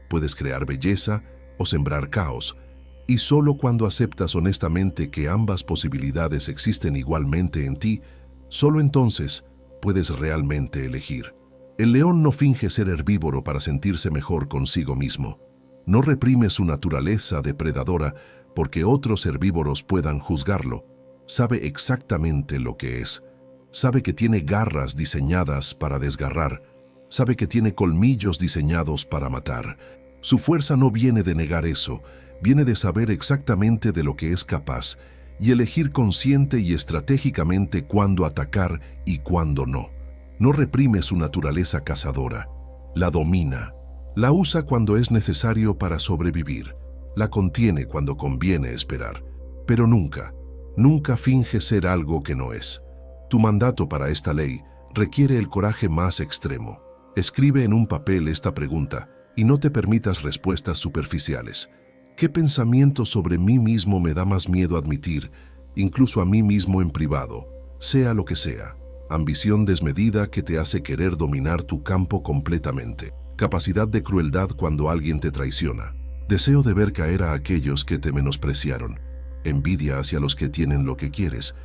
puedes crear belleza o sembrar caos. Y solo cuando aceptas honestamente que ambas posibilidades existen igualmente en ti, solo entonces puedes realmente elegir. El león no finge ser herbívoro para sentirse mejor consigo mismo. No reprime su naturaleza depredadora porque otros herbívoros puedan juzgarlo. Sabe exactamente lo que es. Sabe que tiene garras diseñadas para desgarrar. Sabe que tiene colmillos diseñados para matar. Su fuerza no viene de negar eso, viene de saber exactamente de lo que es capaz y elegir consciente y estratégicamente cuándo atacar y cuándo no. No reprime su naturaleza cazadora, la domina. La usa cuando es necesario para sobrevivir. La contiene cuando conviene esperar. Pero nunca, nunca finge ser algo que no es. Tu mandato para esta ley requiere el coraje más extremo. Escribe en un papel esta pregunta y no te permitas respuestas superficiales. ¿Qué pensamiento sobre mí mismo me da más miedo admitir, incluso a mí mismo en privado, sea lo que sea? Ambición desmedida que te hace querer dominar tu campo completamente. Capacidad de crueldad cuando alguien te traiciona. Deseo de ver caer a aquellos que te menospreciaron. Envidia hacia los que tienen lo que quieres.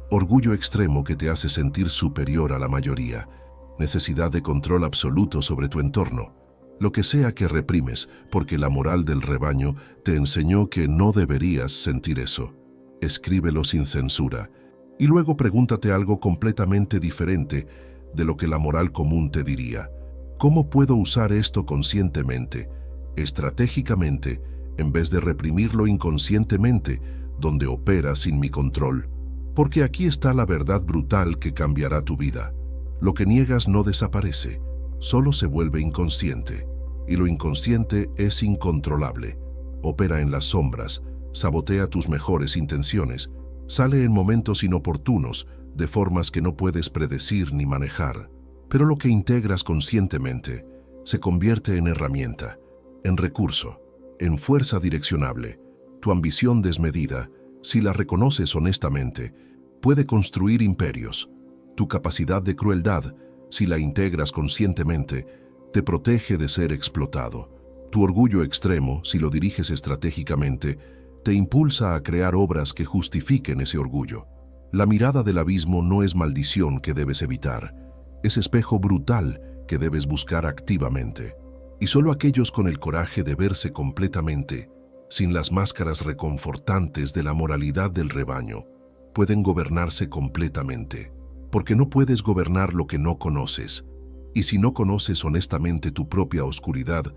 Orgullo extremo que te hace sentir superior a la mayoría. Necesidad de control absoluto sobre tu entorno. Lo que sea que reprimes, porque la moral del rebaño te enseñó que no deberías sentir eso. Escríbelo sin censura. Y luego pregúntate algo completamente diferente de lo que la moral común te diría. ¿Cómo puedo usar esto conscientemente, estratégicamente, en vez de reprimirlo inconscientemente, donde opera sin mi control? Porque aquí está la verdad brutal que cambiará tu vida. Lo que niegas no desaparece, solo se vuelve inconsciente. Y lo inconsciente es incontrolable. Opera en las sombras, sabotea tus mejores intenciones, sale en momentos inoportunos, de formas que no puedes predecir ni manejar. Pero lo que integras conscientemente se convierte en herramienta, en recurso, en fuerza direccionable. Tu ambición desmedida, si la reconoces honestamente, puede construir imperios. Tu capacidad de crueldad, si la integras conscientemente, te protege de ser explotado. Tu orgullo extremo, si lo diriges estratégicamente, te impulsa a crear obras que justifiquen ese orgullo. La mirada del abismo no es maldición que debes evitar, es espejo brutal que debes buscar activamente. Y solo aquellos con el coraje de verse completamente, sin las máscaras reconfortantes de la moralidad del rebaño, pueden gobernarse completamente. Porque no puedes gobernar lo que no conoces. Y si no conoces honestamente tu propia oscuridad,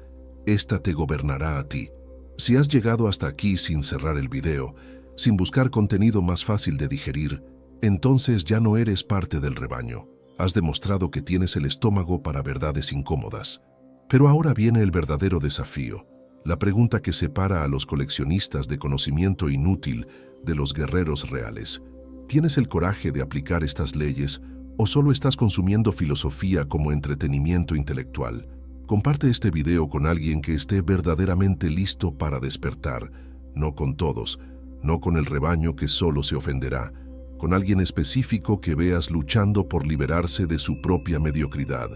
esta te gobernará a ti. Si has llegado hasta aquí sin cerrar el video, sin buscar contenido más fácil de digerir, entonces ya no eres parte del rebaño. Has demostrado que tienes el estómago para verdades incómodas. Pero ahora viene el verdadero desafío, la pregunta que separa a los coleccionistas de conocimiento inútil de los guerreros reales. ¿Tienes el coraje de aplicar estas leyes o solo estás consumiendo filosofía como entretenimiento intelectual? Comparte este video con alguien que esté verdaderamente listo para despertar, no con todos, no con el rebaño que solo se ofenderá, con alguien específico que veas luchando por liberarse de su propia mediocridad.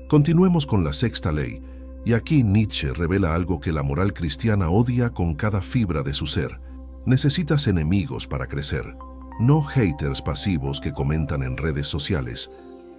Continuemos con la sexta ley, Y aquí Nietzsche revela algo que la moral cristiana odia con cada fibra de su ser. Necesitas enemigos para crecer, no haters pasivos que comentan en redes sociales,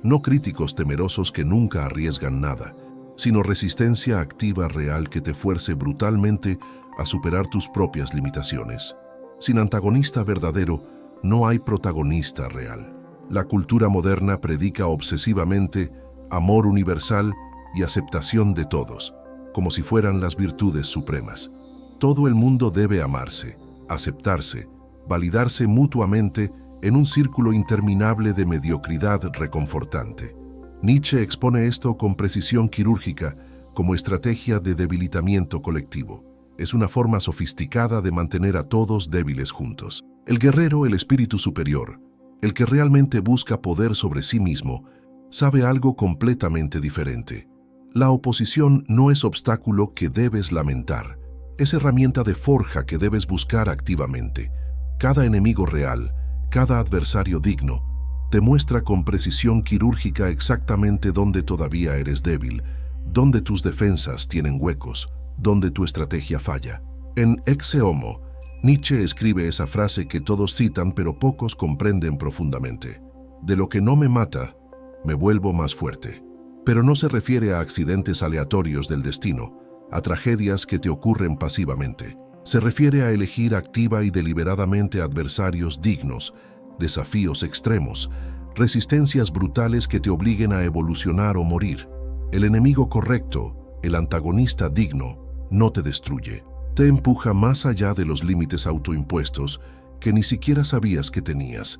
no críticos temerosos que nunca arriesgan nada, sino resistencia activa real que te fuerce brutalmente a superar tus propias limitaciones. Sin antagonista verdadero, no hay protagonista real. La cultura moderna predica obsesivamente amor universal y aceptación de todos, como si fueran las virtudes supremas. Todo el mundo debe amarse, aceptarse, validarse mutuamente en un círculo interminable de mediocridad reconfortante. Nietzsche expone esto con precisión quirúrgica como estrategia de debilitamiento colectivo. Es una forma sofisticada de mantener a todos débiles juntos. El guerrero, el espíritu superior, el que realmente busca poder sobre sí mismo, sabe algo completamente diferente. La oposición no es obstáculo que debes lamentar, es herramienta de forja que debes buscar activamente. Cada enemigo real, cada adversario digno, te muestra con precisión quirúrgica exactamente dónde todavía eres débil, dónde tus defensas tienen huecos, dónde tu estrategia falla. En Ecce Homo, Nietzsche escribe esa frase que todos citan pero pocos comprenden profundamente. De lo que no me mata, me vuelvo más fuerte. Pero no se refiere a accidentes aleatorios del destino, a tragedias que te ocurren pasivamente. Se refiere a elegir activa y deliberadamente adversarios dignos, desafíos extremos, resistencias brutales que te obliguen a evolucionar o morir. El enemigo correcto, el antagonista digno, no te destruye. Te empuja más allá de los límites autoimpuestos que ni siquiera sabías que tenías.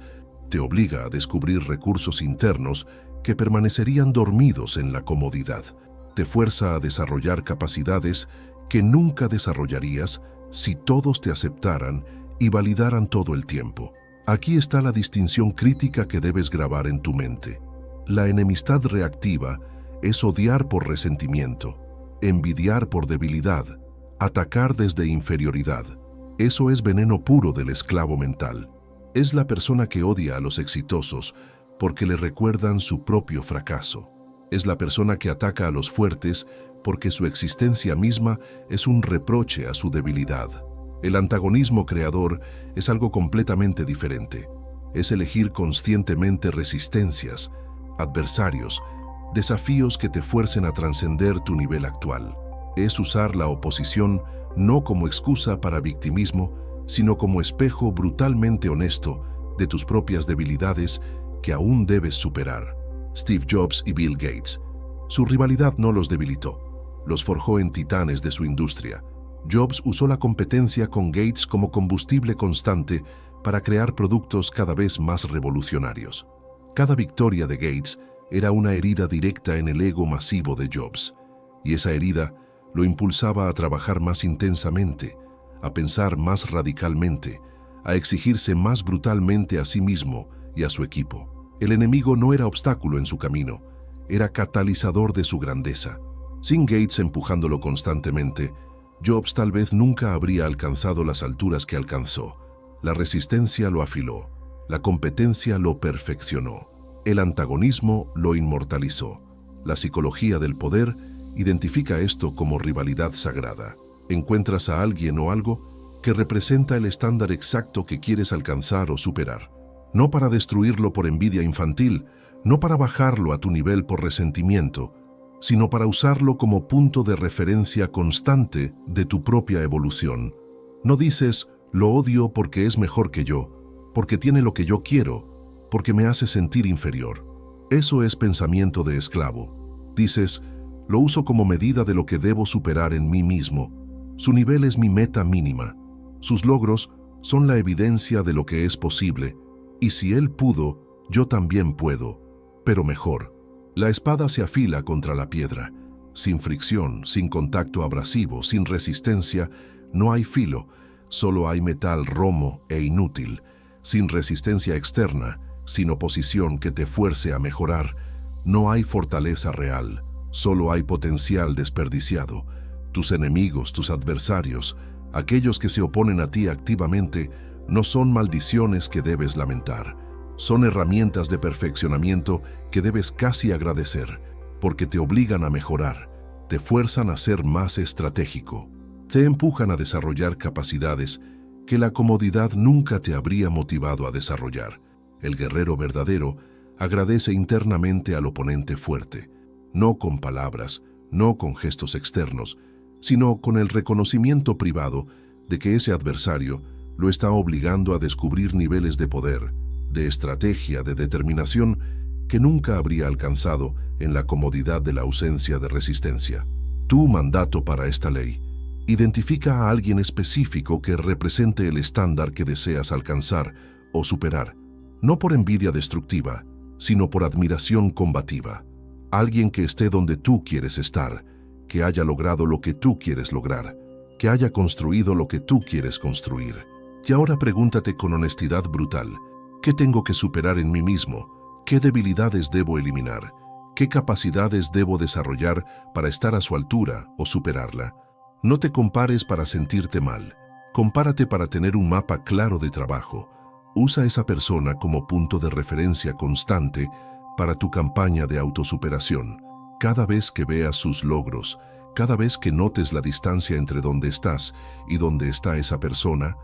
Te obliga a descubrir recursos internos que permanecerían dormidos en la comodidad. Te fuerza a desarrollar capacidades que nunca desarrollarías si todos te aceptaran y validaran todo el tiempo. Aquí está la distinción crítica que debes grabar en tu mente. La enemistad reactiva es odiar por resentimiento, envidiar por debilidad, atacar desde inferioridad. Eso es veneno puro del esclavo mental. Es la persona que odia a los exitosos porque le recuerdan su propio fracaso. Es la persona que ataca a los fuertes porque su existencia misma es un reproche a su debilidad. El antagonismo creador es algo completamente diferente. Es elegir conscientemente resistencias, adversarios, desafíos que te fuercen a trascender tu nivel actual. Es usar la oposición no como excusa para victimismo, sino como espejo brutalmente honesto de tus propias debilidades que aún debes superar. Steve Jobs y Bill Gates. Su rivalidad no los debilitó, los forjó en titanes de su industria. Jobs usó la competencia con Gates como combustible constante para crear productos cada vez más revolucionarios. Cada victoria de Gates era una herida directa en el ego masivo de Jobs, y esa herida lo impulsaba a trabajar más intensamente, a pensar más radicalmente, a exigirse más brutalmente a sí mismo y a su equipo. El enemigo no era obstáculo en su camino, era catalizador de su grandeza. Sin Gates empujándolo constantemente, Jobs tal vez nunca habría alcanzado las alturas que alcanzó. La resistencia lo afiló, la competencia lo perfeccionó, el antagonismo lo inmortalizó. La psicología del poder identifica esto como rivalidad sagrada. Encuentras a alguien o algo que representa el estándar exacto que quieres alcanzar o superar. No para destruirlo por envidia infantil, no para bajarlo a tu nivel por resentimiento, sino para usarlo como punto de referencia constante de tu propia evolución. No dices, lo odio porque es mejor que yo, porque tiene lo que yo quiero, porque me hace sentir inferior. Eso es pensamiento de esclavo. Dices, lo uso como medida de lo que debo superar en mí mismo. Su nivel es mi meta mínima. Sus logros son la evidencia de lo que es posible. Y si él pudo, yo también puedo, pero mejor. La espada se afila contra la piedra. Sin fricción, sin contacto abrasivo, sin resistencia, no hay filo, solo hay metal romo e inútil. Sin resistencia externa, sin oposición que te fuerce a mejorar, no hay fortaleza real, solo hay potencial desperdiciado. Tus enemigos, tus adversarios, aquellos que se oponen a ti activamente, no son maldiciones que debes lamentar. Son herramientas de perfeccionamiento que debes casi agradecer, porque te obligan a mejorar, te fuerzan a ser más estratégico, te empujan a desarrollar capacidades que la comodidad nunca te habría motivado a desarrollar. El guerrero verdadero agradece internamente al oponente fuerte, no con palabras, no con gestos externos, sino con el reconocimiento privado de que ese adversario lo está obligando a descubrir niveles de poder, de estrategia, de determinación que nunca habría alcanzado en la comodidad de la ausencia de resistencia. Tu mandato para esta ley: identifica a alguien específico que represente el estándar que deseas alcanzar o superar, no por envidia destructiva, sino por admiración combativa. Alguien que esté donde tú quieres estar, que haya logrado lo que tú quieres lograr, que haya construido lo que tú quieres construir. Y ahora pregúntate con honestidad brutal: ¿qué tengo que superar en mí mismo? ¿Qué debilidades debo eliminar? ¿Qué capacidades debo desarrollar para estar a su altura o superarla? No te compares para sentirte mal. Compárate para tener un mapa claro de trabajo. Usa esa persona como punto de referencia constante para tu campaña de autosuperación. Cada vez que veas sus logros, cada vez que notes la distancia entre donde estás y donde está esa persona,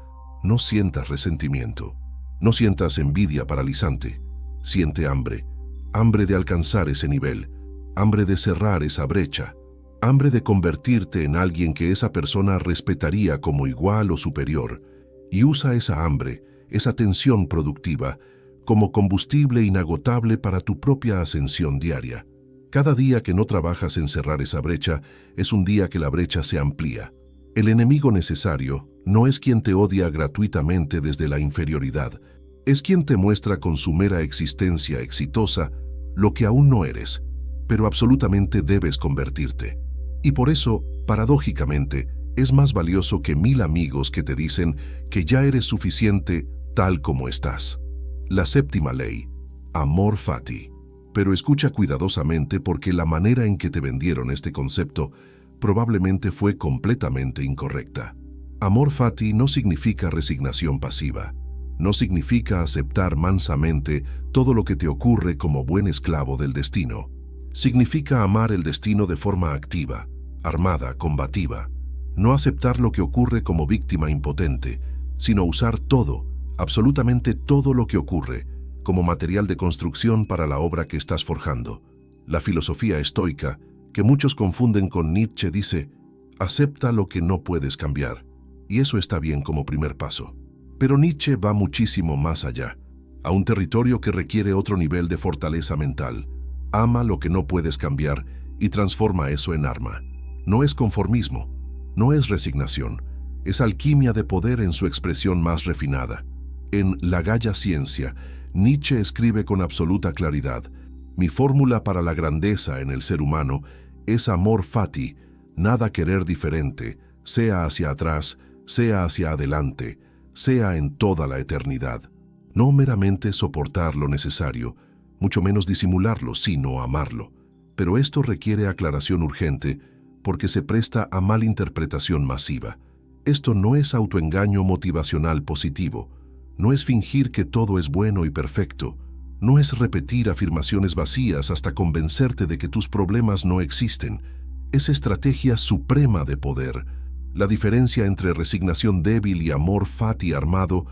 no sientas resentimiento. No sientas envidia paralizante. Siente hambre. Hambre de alcanzar ese nivel. Hambre de cerrar esa brecha. Hambre de convertirte en alguien que esa persona respetaría como igual o superior. Y usa esa hambre, esa tensión productiva, como combustible inagotable para tu propia ascensión diaria. Cada día que no trabajas en cerrar esa brecha es un día que la brecha se amplía. El enemigo necesario no es quien te odia gratuitamente desde la inferioridad, es quien te muestra con su mera existencia exitosa lo que aún no eres, pero absolutamente debes convertirte. Y por eso, paradójicamente, es más valioso que 1000 amigos que te dicen que ya eres suficiente tal como estás. La séptima ley: amor fati. Pero escucha cuidadosamente, porque la manera en que te vendieron este concepto probablemente fue completamente incorrecta. Amor fati no significa resignación pasiva. No significa aceptar mansamente todo lo que te ocurre como buen esclavo del destino. Significa amar el destino de forma activa, armada, combativa. No aceptar lo que ocurre como víctima impotente, sino usar todo, absolutamente todo lo que ocurre, como material de construcción para la obra que estás forjando. La filosofía estoica, que muchos confunden con Nietzsche, dice: acepta lo que no puedes cambiar. Y eso está bien como primer paso. Pero Nietzsche va muchísimo más allá, a un territorio que requiere otro nivel de fortaleza mental. Ama lo que no puedes cambiar y transforma eso en arma. No es conformismo, no es resignación, es alquimia de poder en su expresión más refinada. En La Gaia Ciencia, Nietzsche escribe con absoluta claridad: mi fórmula para la grandeza en el ser humano es amor fati, nada querer diferente, sea hacia atrás, sea hacia adelante, sea en toda la eternidad. No meramente soportar lo necesario, mucho menos disimularlo, sino amarlo. Pero esto requiere aclaración urgente, porque se presta a malinterpretación masiva. Esto no es autoengaño motivacional positivo, no es fingir que todo es bueno y perfecto, no es repetir afirmaciones vacías hasta convencerte de que tus problemas no existen. Es estrategia suprema de poder. La diferencia entre resignación débil y amor fati armado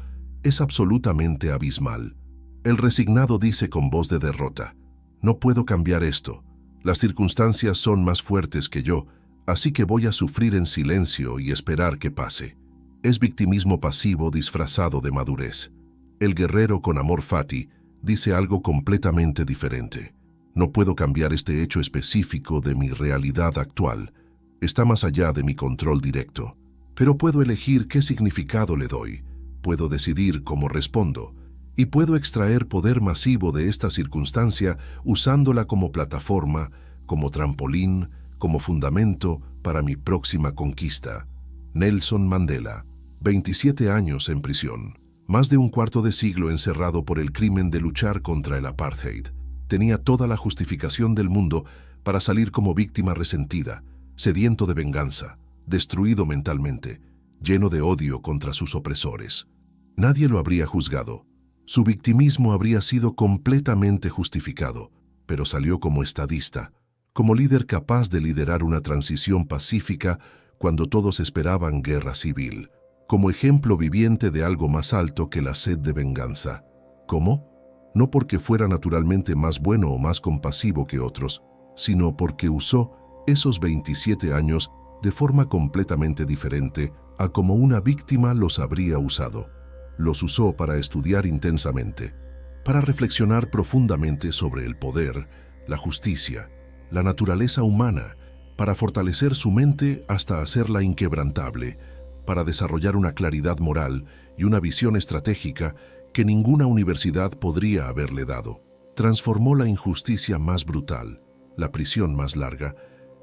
es absolutamente abismal. El resignado dice con voz de derrota: no puedo cambiar esto, las circunstancias son más fuertes que yo, así que voy a sufrir en silencio y esperar que pase. Es victimismo pasivo disfrazado de madurez. El guerrero con amor fati dice algo completamente diferente: no puedo cambiar este hecho específico de mi realidad actual. Está más allá de mi control directo. Pero puedo elegir qué significado le doy, puedo decidir cómo respondo, y puedo extraer poder masivo de esta circunstancia usándola como plataforma, como trampolín, como fundamento para mi próxima conquista. Nelson Mandela, 27 años en prisión, más de un cuarto de siglo encerrado por el crimen de luchar contra el apartheid. Tenía toda la justificación del mundo para salir como víctima resentida, sediento de venganza, destruido mentalmente, lleno de odio contra sus opresores. Nadie lo habría juzgado. Su victimismo habría sido completamente justificado, pero salió como estadista, como líder capaz de liderar una transición pacífica cuando todos esperaban guerra civil, como ejemplo viviente de algo más alto que la sed de venganza. ¿Cómo? No porque fuera naturalmente más bueno o más compasivo que otros, sino porque usó esos 27 años de forma completamente diferente a como una víctima los habría usado. Los usó para estudiar intensamente, para reflexionar profundamente sobre el poder, la justicia, la naturaleza humana, para fortalecer su mente hasta hacerla inquebrantable, para desarrollar una claridad moral y una visión estratégica que ninguna universidad podría haberle dado. Transformó la injusticia más brutal, la prisión más larga,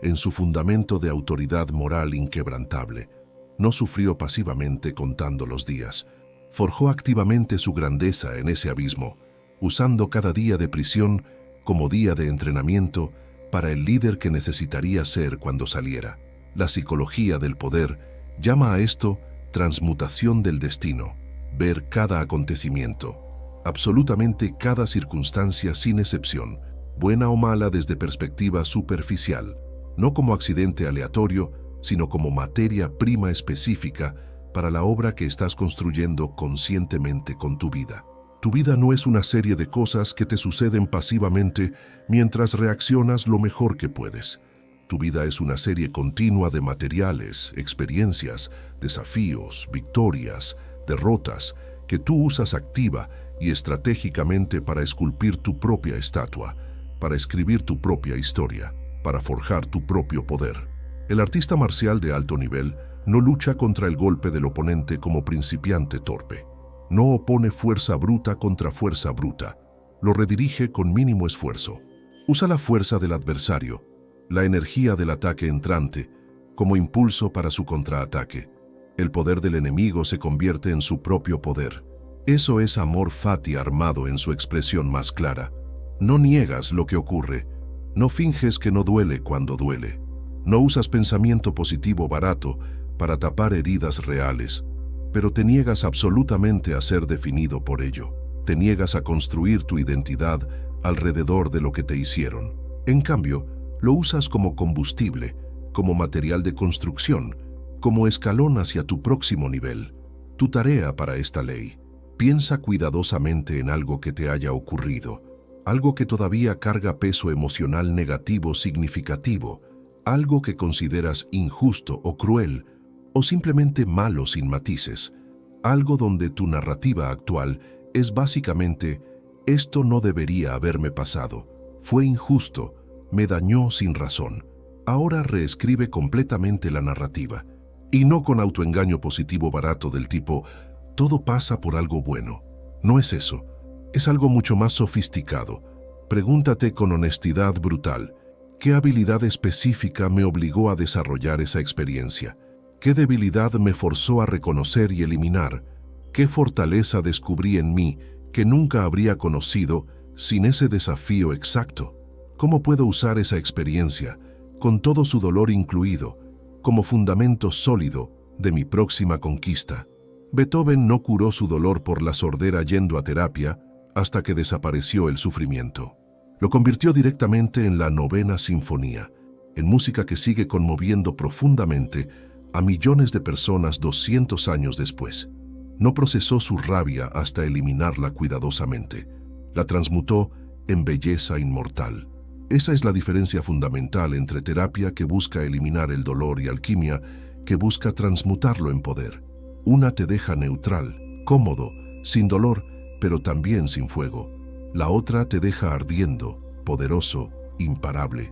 en su fundamento de autoridad moral inquebrantable. No sufrió pasivamente contando los días. Forjó activamente su grandeza en ese abismo, usando cada día de prisión como día de entrenamiento para el líder que necesitaría ser cuando saliera. La psicología del poder llama a esto transmutación del destino, ver cada acontecimiento, absolutamente cada circunstancia sin excepción, buena o mala desde perspectiva superficial, no como accidente aleatorio, sino como materia prima específica para la obra que estás construyendo conscientemente con tu vida. Tu vida no es una serie de cosas que te suceden pasivamente mientras reaccionas lo mejor que puedes. Tu vida es una serie continua de materiales, experiencias, desafíos, victorias, derrotas, que tú usas activa y estratégicamente para esculpir tu propia estatua, para escribir tu propia historia, para forjar tu propio poder. El artista marcial de alto nivel no lucha contra el golpe del oponente como principiante torpe. No opone fuerza bruta contra fuerza bruta. Lo redirige con mínimo esfuerzo. Usa la fuerza del adversario, la energía del ataque entrante, como impulso para su contraataque. El poder del enemigo se convierte en su propio poder. Eso es amor fati armado en su expresión más clara. No niegas lo que ocurre. No finges que no duele cuando duele. No usas pensamiento positivo barato para tapar heridas reales, pero te niegas absolutamente a ser definido por ello. Te niegas a construir tu identidad alrededor de lo que te hicieron. En cambio, lo usas como combustible, como material de construcción, como escalón hacia tu próximo nivel. Tu tarea para esta ley: piensa cuidadosamente en algo que te haya ocurrido, algo que todavía carga peso emocional negativo significativo, algo que consideras injusto o cruel, o simplemente malo sin matices, algo donde tu narrativa actual es básicamente: esto no debería haberme pasado, fue injusto, me dañó sin razón. Ahora reescribe completamente la narrativa, y no con autoengaño positivo barato del tipo todo pasa por algo bueno. No es eso, es algo mucho más sofisticado. Pregúntate con honestidad brutal: ¿qué habilidad específica me obligó a desarrollar esa experiencia? ¿Qué debilidad me forzó a reconocer y eliminar? ¿Qué fortaleza descubrí en mí que nunca habría conocido sin ese desafío exacto? ¿Cómo puedo usar esa experiencia, con todo su dolor incluido, como fundamento sólido de mi próxima conquista? Beethoven no curó su dolor por la sordera yendo a terapia hasta que desapareció el sufrimiento. Lo convirtió directamente en la Novena Sinfonía, en música que sigue conmoviendo profundamente a millones de personas 200 años después. No procesó su rabia hasta eliminarla cuidadosamente. La transmutó en belleza inmortal. Esa es la diferencia fundamental entre terapia que busca eliminar el dolor y alquimia que busca transmutarlo en poder. Una te deja neutral, cómodo, sin dolor, pero también sin fuego. La otra te deja ardiendo, poderoso, imparable.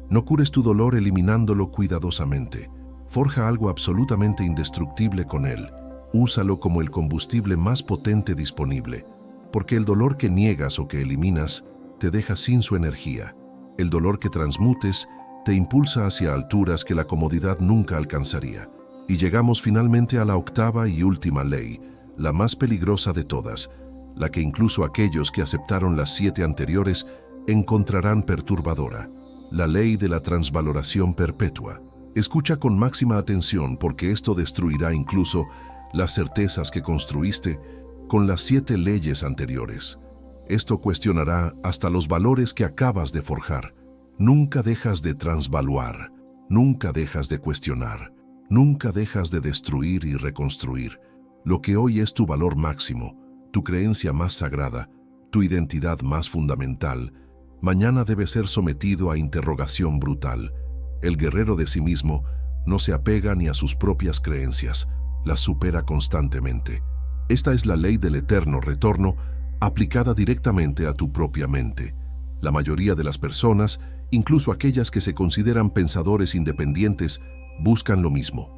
No cures tu dolor eliminándolo cuidadosamente. Forja algo absolutamente indestructible con él. Úsalo como el combustible más potente disponible, porque el dolor que niegas o que eliminas te deja sin su energía. El dolor que transmutes te impulsa hacia alturas que la comodidad nunca alcanzaría. Y llegamos finalmente a la octava y última ley, la más peligrosa de todas, la que incluso aquellos que aceptaron las 7 anteriores encontrarán perturbadora: la ley de la transvaloración perpetua. Escucha con máxima atención, porque esto destruirá incluso las certezas que construiste con las 7 leyes anteriores. Esto cuestionará hasta los valores que acabas de forjar. Nunca dejas de transvaluar, nunca dejas de cuestionar, nunca dejas de destruir y reconstruir. Lo que hoy es tu valor máximo, tu creencia más sagrada, tu identidad más fundamental, mañana debe ser sometido a interrogación brutal. El guerrero de sí mismo no se apega ni a sus propias creencias, las supera constantemente. Esta es la ley del eterno retorno aplicada directamente a tu propia mente. La mayoría de las personas, incluso aquellas que se consideran pensadores independientes, buscan lo mismo: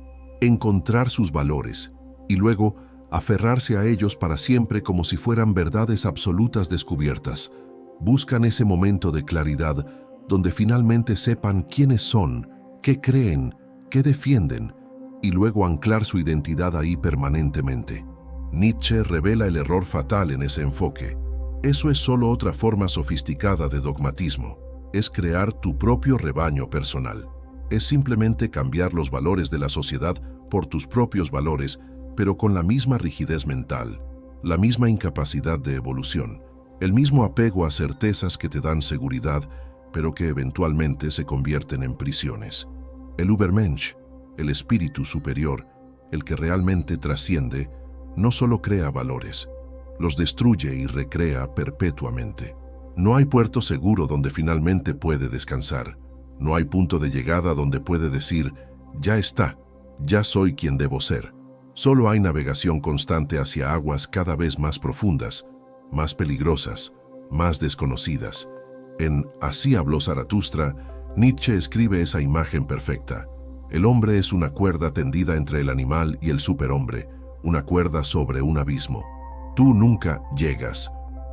encontrar sus valores y luego aferrarse a ellos para siempre como si fueran verdades absolutas descubiertas. Buscan ese momento de claridad donde finalmente sepan quiénes son, qué creen, qué defienden, y luego anclar su identidad ahí permanentemente. Nietzsche revela el error fatal en ese enfoque. Eso es solo otra forma sofisticada de dogmatismo. Es crear tu propio rebaño personal. Es simplemente cambiar los valores de la sociedad por tus propios valores, pero con la misma rigidez mental, la misma incapacidad de evolución, el mismo apego a certezas que te dan seguridad, pero que eventualmente se convierten en prisiones. El Übermensch, el espíritu superior, el que realmente trasciende, no solo crea valores, los destruye y recrea perpetuamente. No hay puerto seguro donde finalmente puede descansar. No hay punto de llegada donde puede decir, ya está, ya soy quien debo ser. Solo hay navegación constante hacia aguas cada vez más profundas, más peligrosas, más desconocidas. En Así habló Zaratustra, Nietzsche escribe esa imagen perfecta. El hombre es una cuerda tendida entre el animal y el superhombre, una cuerda sobre un abismo. Tú nunca llegas,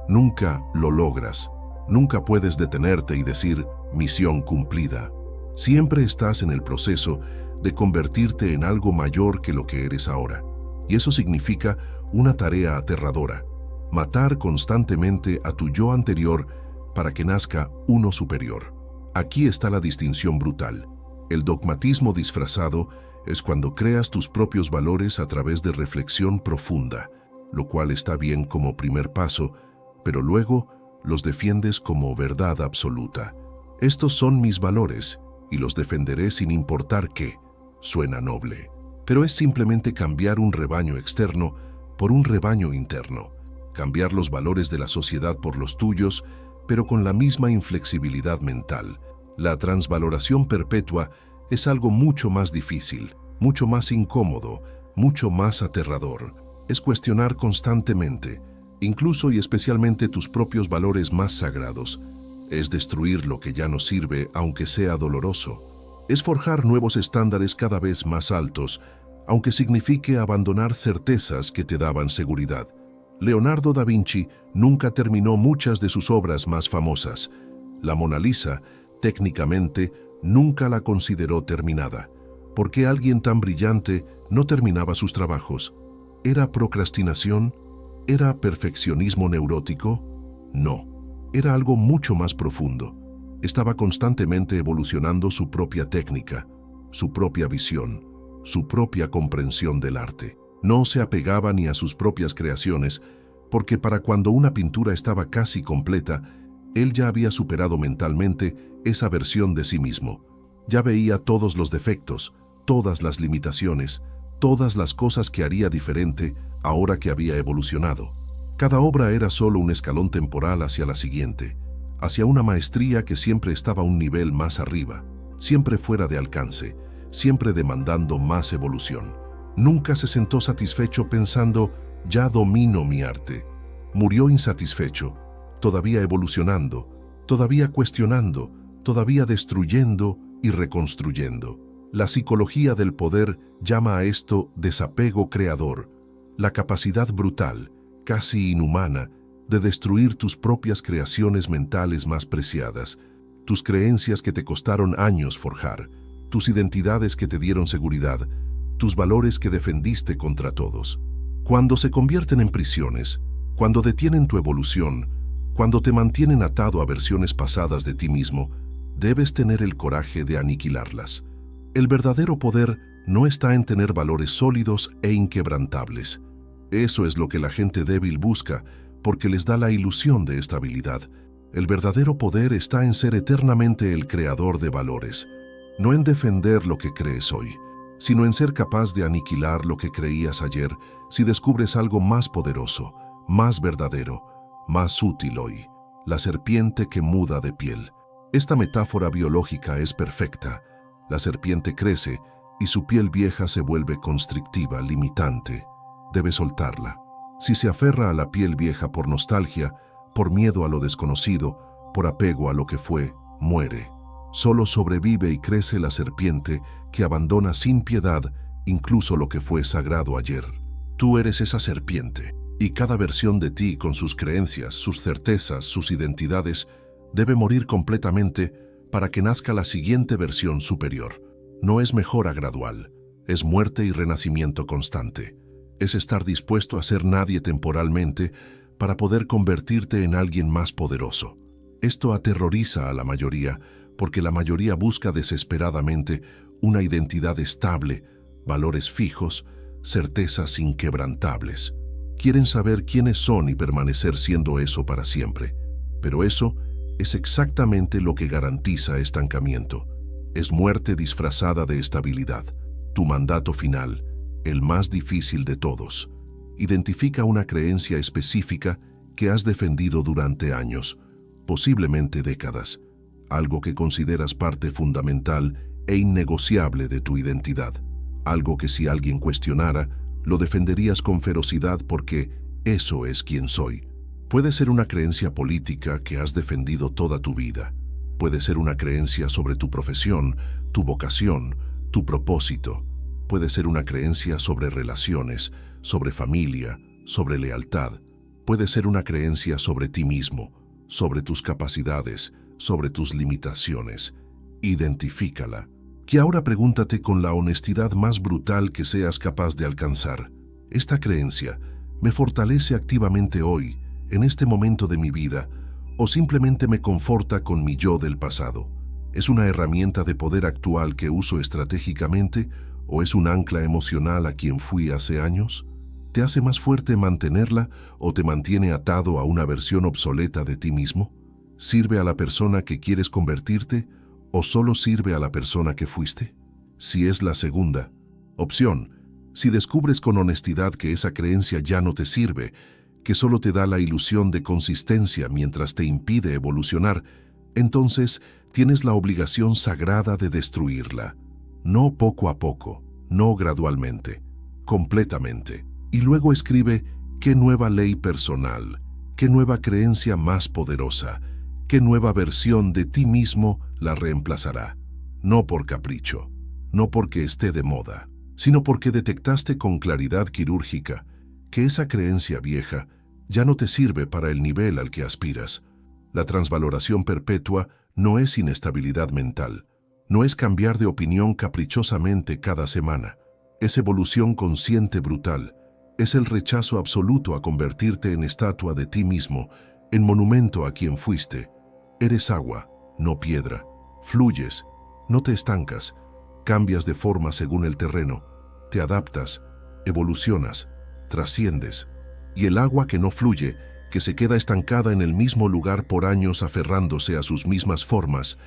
nunca lo logras, nunca puedes detenerte y decir, misión cumplida. Siempre estás en el proceso de convertirte en algo mayor que lo que eres ahora. Y eso significa una tarea aterradora: matar constantemente a tu yo anterior para que nazca uno superior. Aquí está la distinción brutal. El dogmatismo disfrazado es cuando creas tus propios valores a través de reflexión profunda, lo cual está bien como primer paso, pero luego los defiendes como verdad absoluta. Estos son mis valores y los defenderé sin importar qué. Suena noble, pero es simplemente cambiar un rebaño externo por un rebaño interno, cambiar los valores de la sociedad por los tuyos, pero con la misma inflexibilidad mental. La transvaloración perpetua es algo mucho más difícil, mucho más incómodo, mucho más aterrador. Es cuestionar constantemente, incluso y especialmente tus propios valores más sagrados. Es destruir lo que ya no sirve, aunque sea doloroso. Es forjar nuevos estándares cada vez más altos, aunque signifique abandonar certezas que te daban seguridad. Leonardo da Vinci nunca terminó muchas de sus obras más famosas. La Mona Lisa, técnicamente, nunca la consideró terminada. ¿Por qué alguien tan brillante no terminaba sus trabajos? ¿Era procrastinación? ¿Era perfeccionismo neurótico? No, era algo mucho más profundo. Estaba constantemente evolucionando su propia técnica, su propia visión, su propia comprensión del arte. No se apegaba ni a sus propias creaciones, porque para cuando una pintura estaba casi completa, él ya había superado mentalmente esa versión de sí mismo. Ya veía todos los defectos, todas las limitaciones, todas las cosas que haría diferente ahora que había evolucionado. Cada obra era solo un escalón temporal hacia la siguiente, hacia una maestría que siempre estaba un nivel más arriba, siempre fuera de alcance, siempre demandando más evolución. Nunca se sentó satisfecho pensando, ya domino mi arte. Murió insatisfecho, todavía evolucionando, todavía cuestionando, todavía destruyendo y reconstruyendo. La psicología del poder llama a esto desapego creador, la capacidad brutal, casi inhumana, de destruir tus propias creaciones mentales más preciadas, tus creencias que te costaron años forjar, tus identidades que te dieron seguridad, tus valores que defendiste contra todos. Cuando se convierten en prisiones, cuando detienen tu evolución, cuando te mantienen atado a versiones pasadas de ti mismo, debes tener el coraje de aniquilarlas. El verdadero poder no está en tener valores sólidos e inquebrantables. Eso es lo que la gente débil busca, porque les da la ilusión de estabilidad. El verdadero poder está en ser eternamente el creador de valores, no en defender lo que crees hoy, sino en ser capaz de aniquilar lo que creías ayer si descubres algo más poderoso, más verdadero, más útil hoy, la serpiente que muda de piel. Esta metáfora biológica es perfecta. La serpiente crece y su piel vieja se vuelve constrictiva, limitante. Debe soltarla. Si se aferra a la piel vieja por nostalgia, por miedo a lo desconocido, por apego a lo que fue, muere. Solo sobrevive y crece la serpiente que abandona sin piedad incluso lo que fue sagrado ayer. Tú eres esa serpiente, y cada versión de ti con sus creencias, sus certezas, sus identidades, debe morir completamente para que nazca la siguiente versión superior. No es mejora gradual, es muerte y renacimiento constante. Es estar dispuesto a ser nadie temporalmente para poder convertirte en alguien más poderoso. Esto aterroriza a la mayoría, porque la mayoría busca desesperadamente una identidad estable, valores fijos, certezas inquebrantables. Quieren saber quiénes son y permanecer siendo eso para siempre. Pero eso es exactamente lo que garantiza estancamiento. Es muerte disfrazada de estabilidad. Tu mandato final, el más difícil de todos, identifica una creencia específica que has defendido durante años, posiblemente décadas, algo que consideras parte fundamental e innegociable de tu identidad, algo que si alguien cuestionara, lo defenderías con ferocidad porque eso es quien soy. Puede ser una creencia política que has defendido toda tu vida. Puede ser una creencia sobre tu profesión, tu vocación, tu propósito. Puede ser una creencia sobre relaciones, sobre familia, sobre lealtad. Puede ser una creencia sobre ti mismo, sobre tus capacidades, sobre tus limitaciones. Identifícala. Y ahora pregúntate con la honestidad más brutal que seas capaz de alcanzar. ¿Esta creencia me fortalece activamente hoy, en este momento de mi vida, o simplemente me conforta con mi yo del pasado? ¿Es una herramienta de poder actual que uso estratégicamente o es un ancla emocional a quien fui hace años? ¿Te hace más fuerte mantenerla o te mantiene atado a una versión obsoleta de ti mismo? ¿Sirve a la persona que quieres convertirte o solo sirve a la persona que fuiste? Si es la segunda opción, si descubres con honestidad que esa creencia ya no te sirve, que solo te da la ilusión de consistencia mientras te impide evolucionar, entonces tienes la obligación sagrada de destruirla. No poco a poco, no gradualmente, completamente. Y luego escribe qué nueva ley personal, qué nueva creencia más poderosa, qué nueva versión de ti mismo la reemplazará. No por capricho, no porque esté de moda, sino porque detectaste con claridad quirúrgica que esa creencia vieja ya no te sirve para el nivel al que aspiras. La transvaloración perpetua no es inestabilidad mental, no es cambiar de opinión caprichosamente cada semana, es evolución consciente brutal, es el rechazo absoluto a convertirte en estatua de ti mismo, en monumento a quien fuiste. Eres agua, no piedra, fluyes, no te estancas, cambias de forma según el terreno, te adaptas, evolucionas, trasciendes. Y el agua que no fluye, que se queda estancada en el mismo lugar por años aferrándose a sus mismas formas,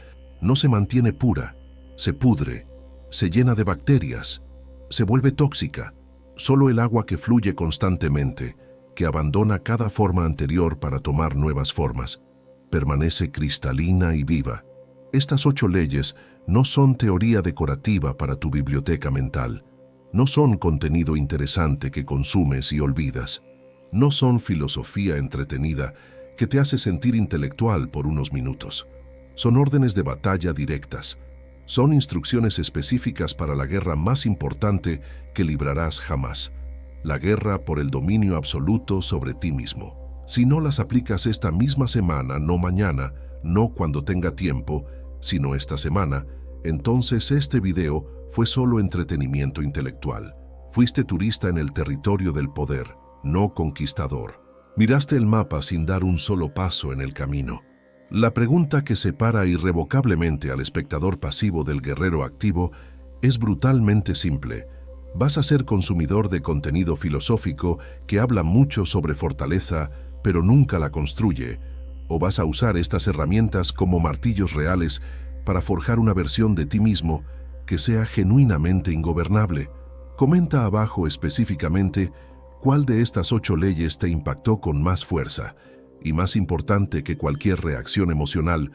no se mantiene pura, se pudre, se llena de bacterias, se vuelve tóxica. Solo el agua que fluye constantemente, que abandona cada forma anterior para tomar nuevas formas, permanece cristalina y viva. Estas 8 leyes no son teoría decorativa para tu biblioteca mental, no son contenido interesante que consumes y olvidas, no son filosofía entretenida que te hace sentir intelectual por unos minutos. Son órdenes de batalla directas. Son instrucciones específicas para la guerra más importante que librarás jamás. La guerra por el dominio absoluto sobre ti mismo. Si no las aplicas esta misma semana, no mañana, no cuando tenga tiempo, sino esta semana, entonces este video fue solo entretenimiento intelectual. Fuiste turista en el territorio del poder, no conquistador. Miraste el mapa sin dar un solo paso en el camino. La pregunta que separa irrevocablemente al espectador pasivo del guerrero activo es brutalmente simple. ¿Vas a ser consumidor de contenido filosófico que habla mucho sobre fortaleza, pero nunca la construye? ¿O vas a usar estas herramientas como martillos reales para forjar una versión de ti mismo que sea genuinamente ingobernable? Comenta abajo específicamente cuál de estas 8 leyes te impactó con más fuerza y, más importante que cualquier reacción emocional,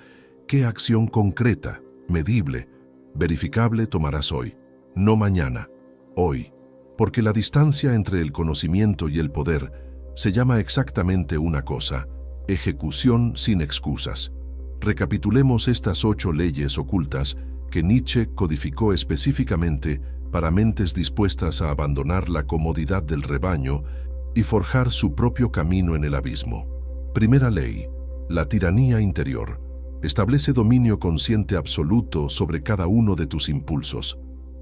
qué acción concreta, medible, verificable tomarás hoy, no mañana, hoy. Porque la distancia entre el conocimiento y el poder se llama exactamente una cosa: ejecución sin excusas. Recapitulemos estas 8 leyes ocultas que Nietzsche codificó específicamente para mentes dispuestas a abandonar la comodidad del rebaño y forjar su propio camino en el abismo. Primera ley: la tiranía interior. Establece dominio consciente absoluto sobre cada uno de tus impulsos.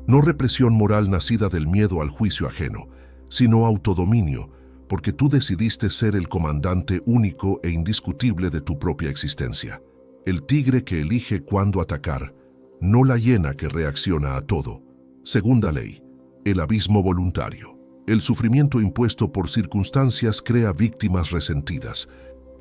No represión moral nacida del miedo al juicio ajeno, sino autodominio, porque tú decidiste ser el comandante único e indiscutible de tu propia existencia. El tigre que elige cuándo atacar, no la hiena que reacciona a todo. Segunda ley: el abismo voluntario. El sufrimiento impuesto por circunstancias crea víctimas resentidas.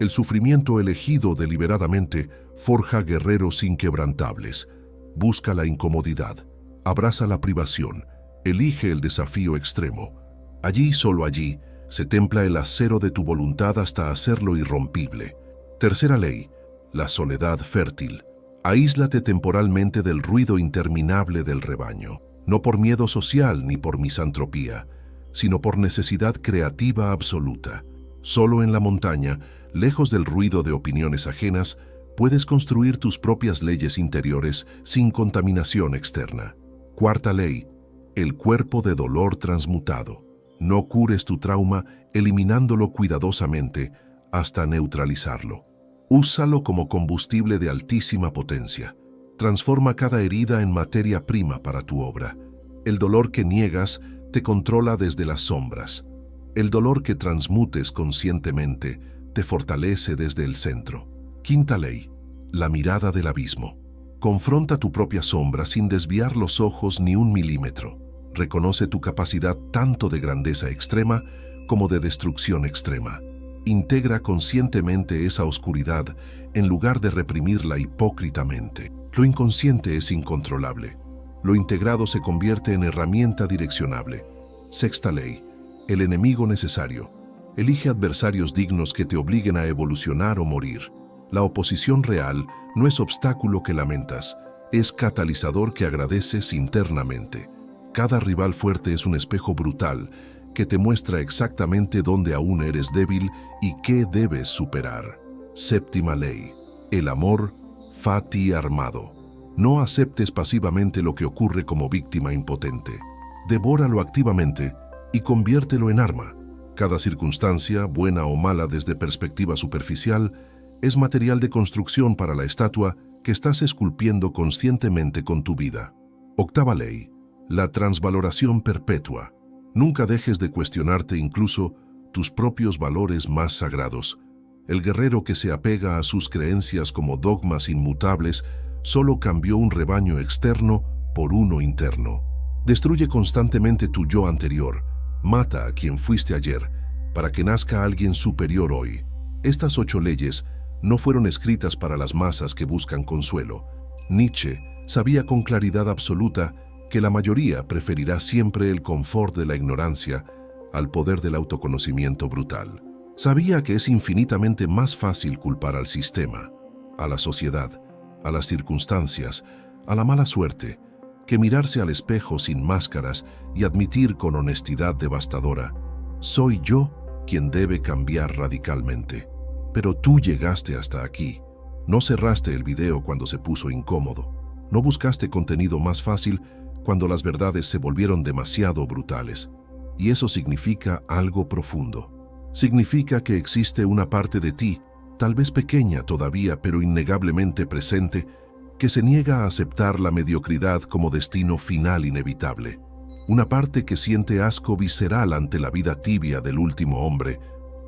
El sufrimiento elegido deliberadamente forja guerreros inquebrantables. Busca la incomodidad, abraza la privación, elige el desafío extremo. Allí, solo allí, se templa el acero de tu voluntad hasta hacerlo irrompible. Tercera ley: la soledad fértil. Aíslate temporalmente del ruido interminable del rebaño, no por miedo social ni por misantropía, sino por necesidad creativa absoluta. Solo en la montaña, lejos del ruido de opiniones ajenas, puedes construir tus propias leyes interiores sin contaminación externa. Cuarta ley: el cuerpo de dolor transmutado. No cures tu trauma eliminándolo cuidadosamente hasta neutralizarlo. Úsalo como combustible de altísima potencia. Transforma cada herida en materia prima para tu obra. El dolor que niegas te controla desde las sombras. El dolor que transmutes conscientemente te fortalece desde el centro. Quinta ley: la mirada del abismo. Confronta tu propia sombra sin desviar los ojos ni un milímetro. Reconoce tu capacidad tanto de grandeza extrema como de destrucción extrema. Integra conscientemente esa oscuridad en lugar de reprimirla hipócritamente. Lo inconsciente es incontrolable. Lo integrado se convierte en herramienta direccionable. Sexta ley: el enemigo necesario. Elige adversarios dignos que te obliguen a evolucionar o morir. La oposición real no es obstáculo que lamentas, es catalizador que agradeces internamente. Cada rival fuerte es un espejo brutal que te muestra exactamente dónde aún eres débil y qué debes superar. Séptima ley: el amor fati armado. No aceptes pasivamente lo que ocurre como víctima impotente. Devóralo activamente y conviértelo en arma. Cada circunstancia, buena o mala desde perspectiva superficial, es material de construcción para la estatua que estás esculpiendo conscientemente con tu vida. Octava ley: la transvaloración perpetua. Nunca dejes de cuestionarte incluso tus propios valores más sagrados. El guerrero que se apega a sus creencias como dogmas inmutables solo cambió un rebaño externo por uno interno. Destruye constantemente tu yo anterior. Mata a quien fuiste ayer para que nazca alguien superior hoy. Estas 8 leyes no fueron escritas para las masas que buscan consuelo. Nietzsche sabía con claridad absoluta que la mayoría preferirá siempre el confort de la ignorancia al poder del autoconocimiento brutal. Sabía que es infinitamente más fácil culpar al sistema, a la sociedad, a las circunstancias, a la mala suerte, que mirarse al espejo sin máscaras y admitir con honestidad devastadora: soy yo quien debe cambiar radicalmente. Pero tú llegaste hasta aquí. No cerraste el video cuando se puso incómodo. No buscaste contenido más fácil cuando las verdades se volvieron demasiado brutales. Y eso significa algo profundo. Significa que existe una parte de ti, tal vez pequeña todavía, pero innegablemente presente, que se niega a aceptar la mediocridad como destino final inevitable. Una parte que siente asco visceral ante la vida tibia del último hombre,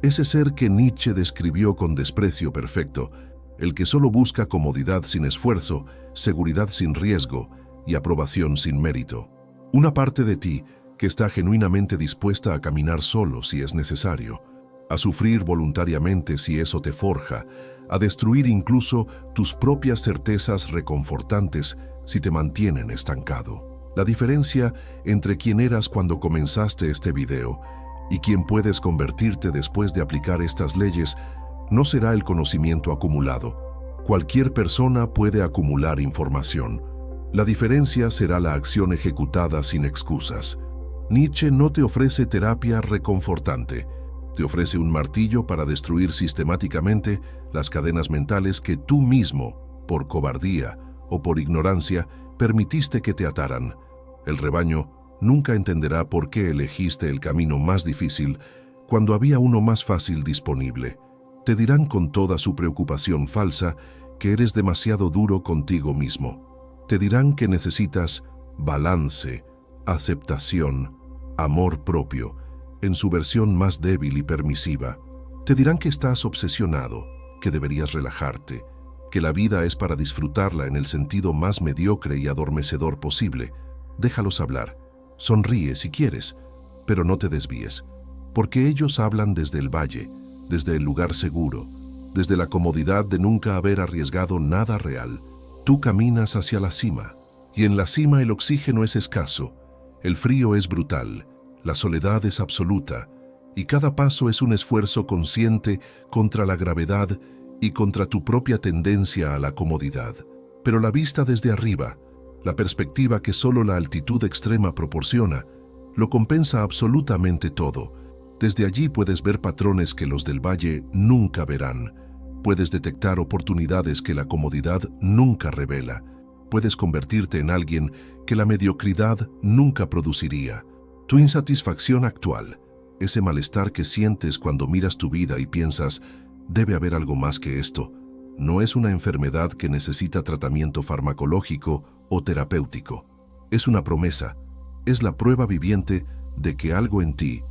ese ser que Nietzsche describió con desprecio perfecto, el que solo busca comodidad sin esfuerzo, seguridad sin riesgo y aprobación sin mérito. Una parte de ti que está genuinamente dispuesta a caminar solo si es necesario, a sufrir voluntariamente si eso te forja, a destruir incluso tus propias certezas reconfortantes si te mantienen estancado. La diferencia entre quién eras cuando comenzaste este video y quién puedes convertirte después de aplicar estas leyes no será el conocimiento acumulado. Cualquier persona puede acumular información. La diferencia será la acción ejecutada sin excusas. Nietzsche no te ofrece terapia reconfortante. Te ofrece un martillo para destruir sistemáticamente las cadenas mentales que tú mismo, por cobardía o por ignorancia, permitiste que te ataran. El rebaño nunca entenderá por qué elegiste el camino más difícil cuando había uno más fácil disponible. Te dirán con toda su preocupación falsa que eres demasiado duro contigo mismo. Te dirán que necesitas balance, aceptación, amor propio, en su versión más débil y permisiva. Te dirán que estás obsesionado, que deberías relajarte, que la vida es para disfrutarla en el sentido más mediocre y adormecedor posible. Déjalos hablar. Sonríe si quieres, pero no te desvíes, porque ellos hablan desde el valle, desde el lugar seguro, desde la comodidad de nunca haber arriesgado nada real. Tú caminas hacia la cima, y en la cima el oxígeno es escaso, el frío es brutal, la soledad es absoluta, y cada paso es un esfuerzo consciente contra la gravedad y contra tu propia tendencia a la comodidad. Pero la vista desde arriba, la perspectiva que solo la altitud extrema proporciona, lo compensa absolutamente todo. Desde allí puedes ver patrones que los del valle nunca verán. Puedes detectar oportunidades que la comodidad nunca revela. Puedes convertirte en alguien que la mediocridad nunca produciría. Tu insatisfacción actual, ese malestar que sientes cuando miras tu vida y piensas, debe haber algo más que esto, no es una enfermedad que necesita tratamiento farmacológico o terapéutico. Es una promesa, es la prueba viviente de que algo en ti,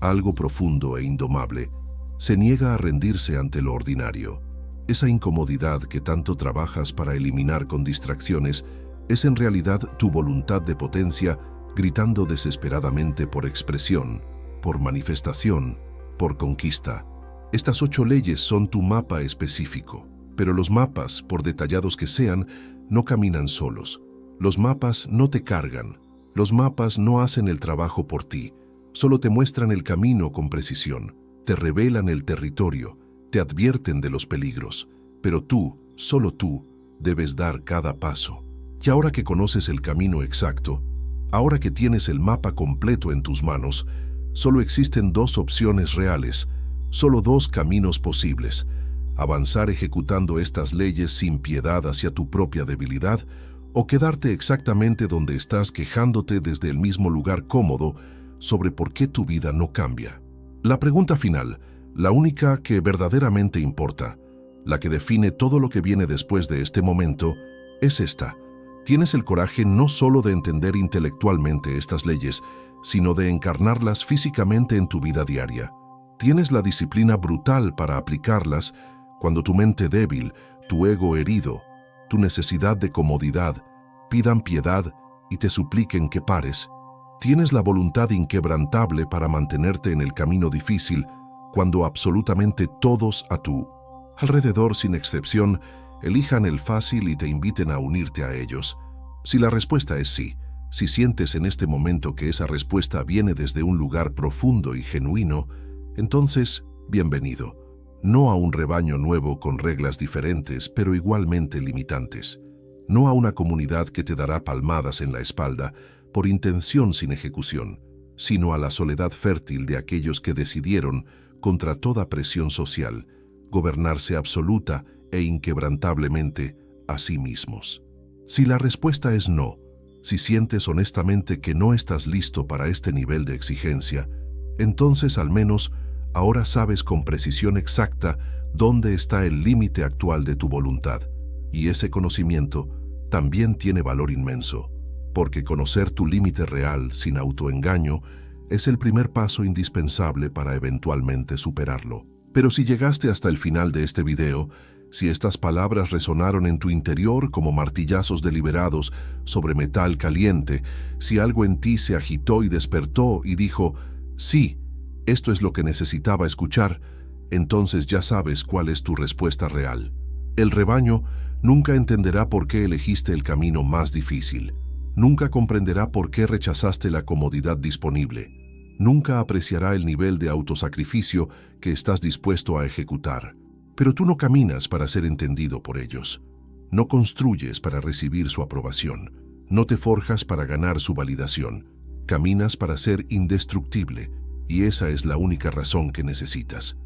algo profundo e indomable, se niega a rendirse ante lo ordinario. Esa incomodidad que tanto trabajas para eliminar con distracciones es en realidad tu voluntad de potencia gritando desesperadamente por expresión, por manifestación, por conquista. Estas 8 leyes son tu mapa específico, pero los mapas, por detallados que sean, no caminan solos. Los mapas no te cargan, los mapas no hacen el trabajo por ti, solo te muestran el camino con precisión, te revelan el territorio, te advierten de los peligros, pero tú, solo tú, debes dar cada paso. Y ahora que conoces el camino exacto, ahora que tienes el mapa completo en tus manos, solo existen 2 opciones reales, solo 2 caminos posibles: avanzar ejecutando estas leyes sin piedad hacia tu propia debilidad, o quedarte exactamente donde estás quejándote desde el mismo lugar cómodo sobre por qué tu vida no cambia. La pregunta final, la única que verdaderamente importa, la que define todo lo que viene después de este momento, es esta. ¿Tienes el coraje no solo de entender intelectualmente estas leyes, sino de encarnarlas físicamente en tu vida diaria? ¿Tienes la disciplina brutal para aplicarlas cuando tu mente débil, tu ego herido, tu necesidad de comodidad, pidan piedad y te supliquen que pares? ¿Tienes la voluntad inquebrantable para mantenerte en el camino difícil cuando absolutamente todos a tu alrededor, sin excepción, elijan el fácil y te inviten a unirte a ellos? Si la respuesta es sí, si sientes en este momento que esa respuesta viene desde un lugar profundo y genuino, entonces, bienvenido. No a un rebaño nuevo con reglas diferentes, pero igualmente limitantes. No a una comunidad que te dará palmadas en la espalda por intención sin ejecución, sino a la soledad fértil de aquellos que decidieron, contra toda presión social, gobernarse absoluta e inquebrantablemente a sí mismos. Si la respuesta es no, si sientes honestamente que no estás listo para este nivel de exigencia, entonces al menos ahora sabes con precisión exacta dónde está el límite actual de tu voluntad, y ese conocimiento también tiene valor inmenso, porque conocer tu límite real sin autoengaño es el primer paso indispensable para eventualmente superarlo. Pero si llegaste hasta el final de este video, si estas palabras resonaron en tu interior como martillazos deliberados sobre metal caliente, si algo en ti se agitó y despertó y dijo, sí, esto es lo que necesitaba escuchar, entonces ya sabes cuál es tu respuesta real. El rebaño nunca entenderá por qué elegiste el camino más difícil. Nunca comprenderá por qué rechazaste la comodidad disponible. Nunca apreciará el nivel de autosacrificio que estás dispuesto a ejecutar. Pero tú no caminas para ser entendido por ellos. No construyes para recibir su aprobación. No te forjas para ganar su validación. Caminas para ser indestructible, y esa es la única razón que necesitas.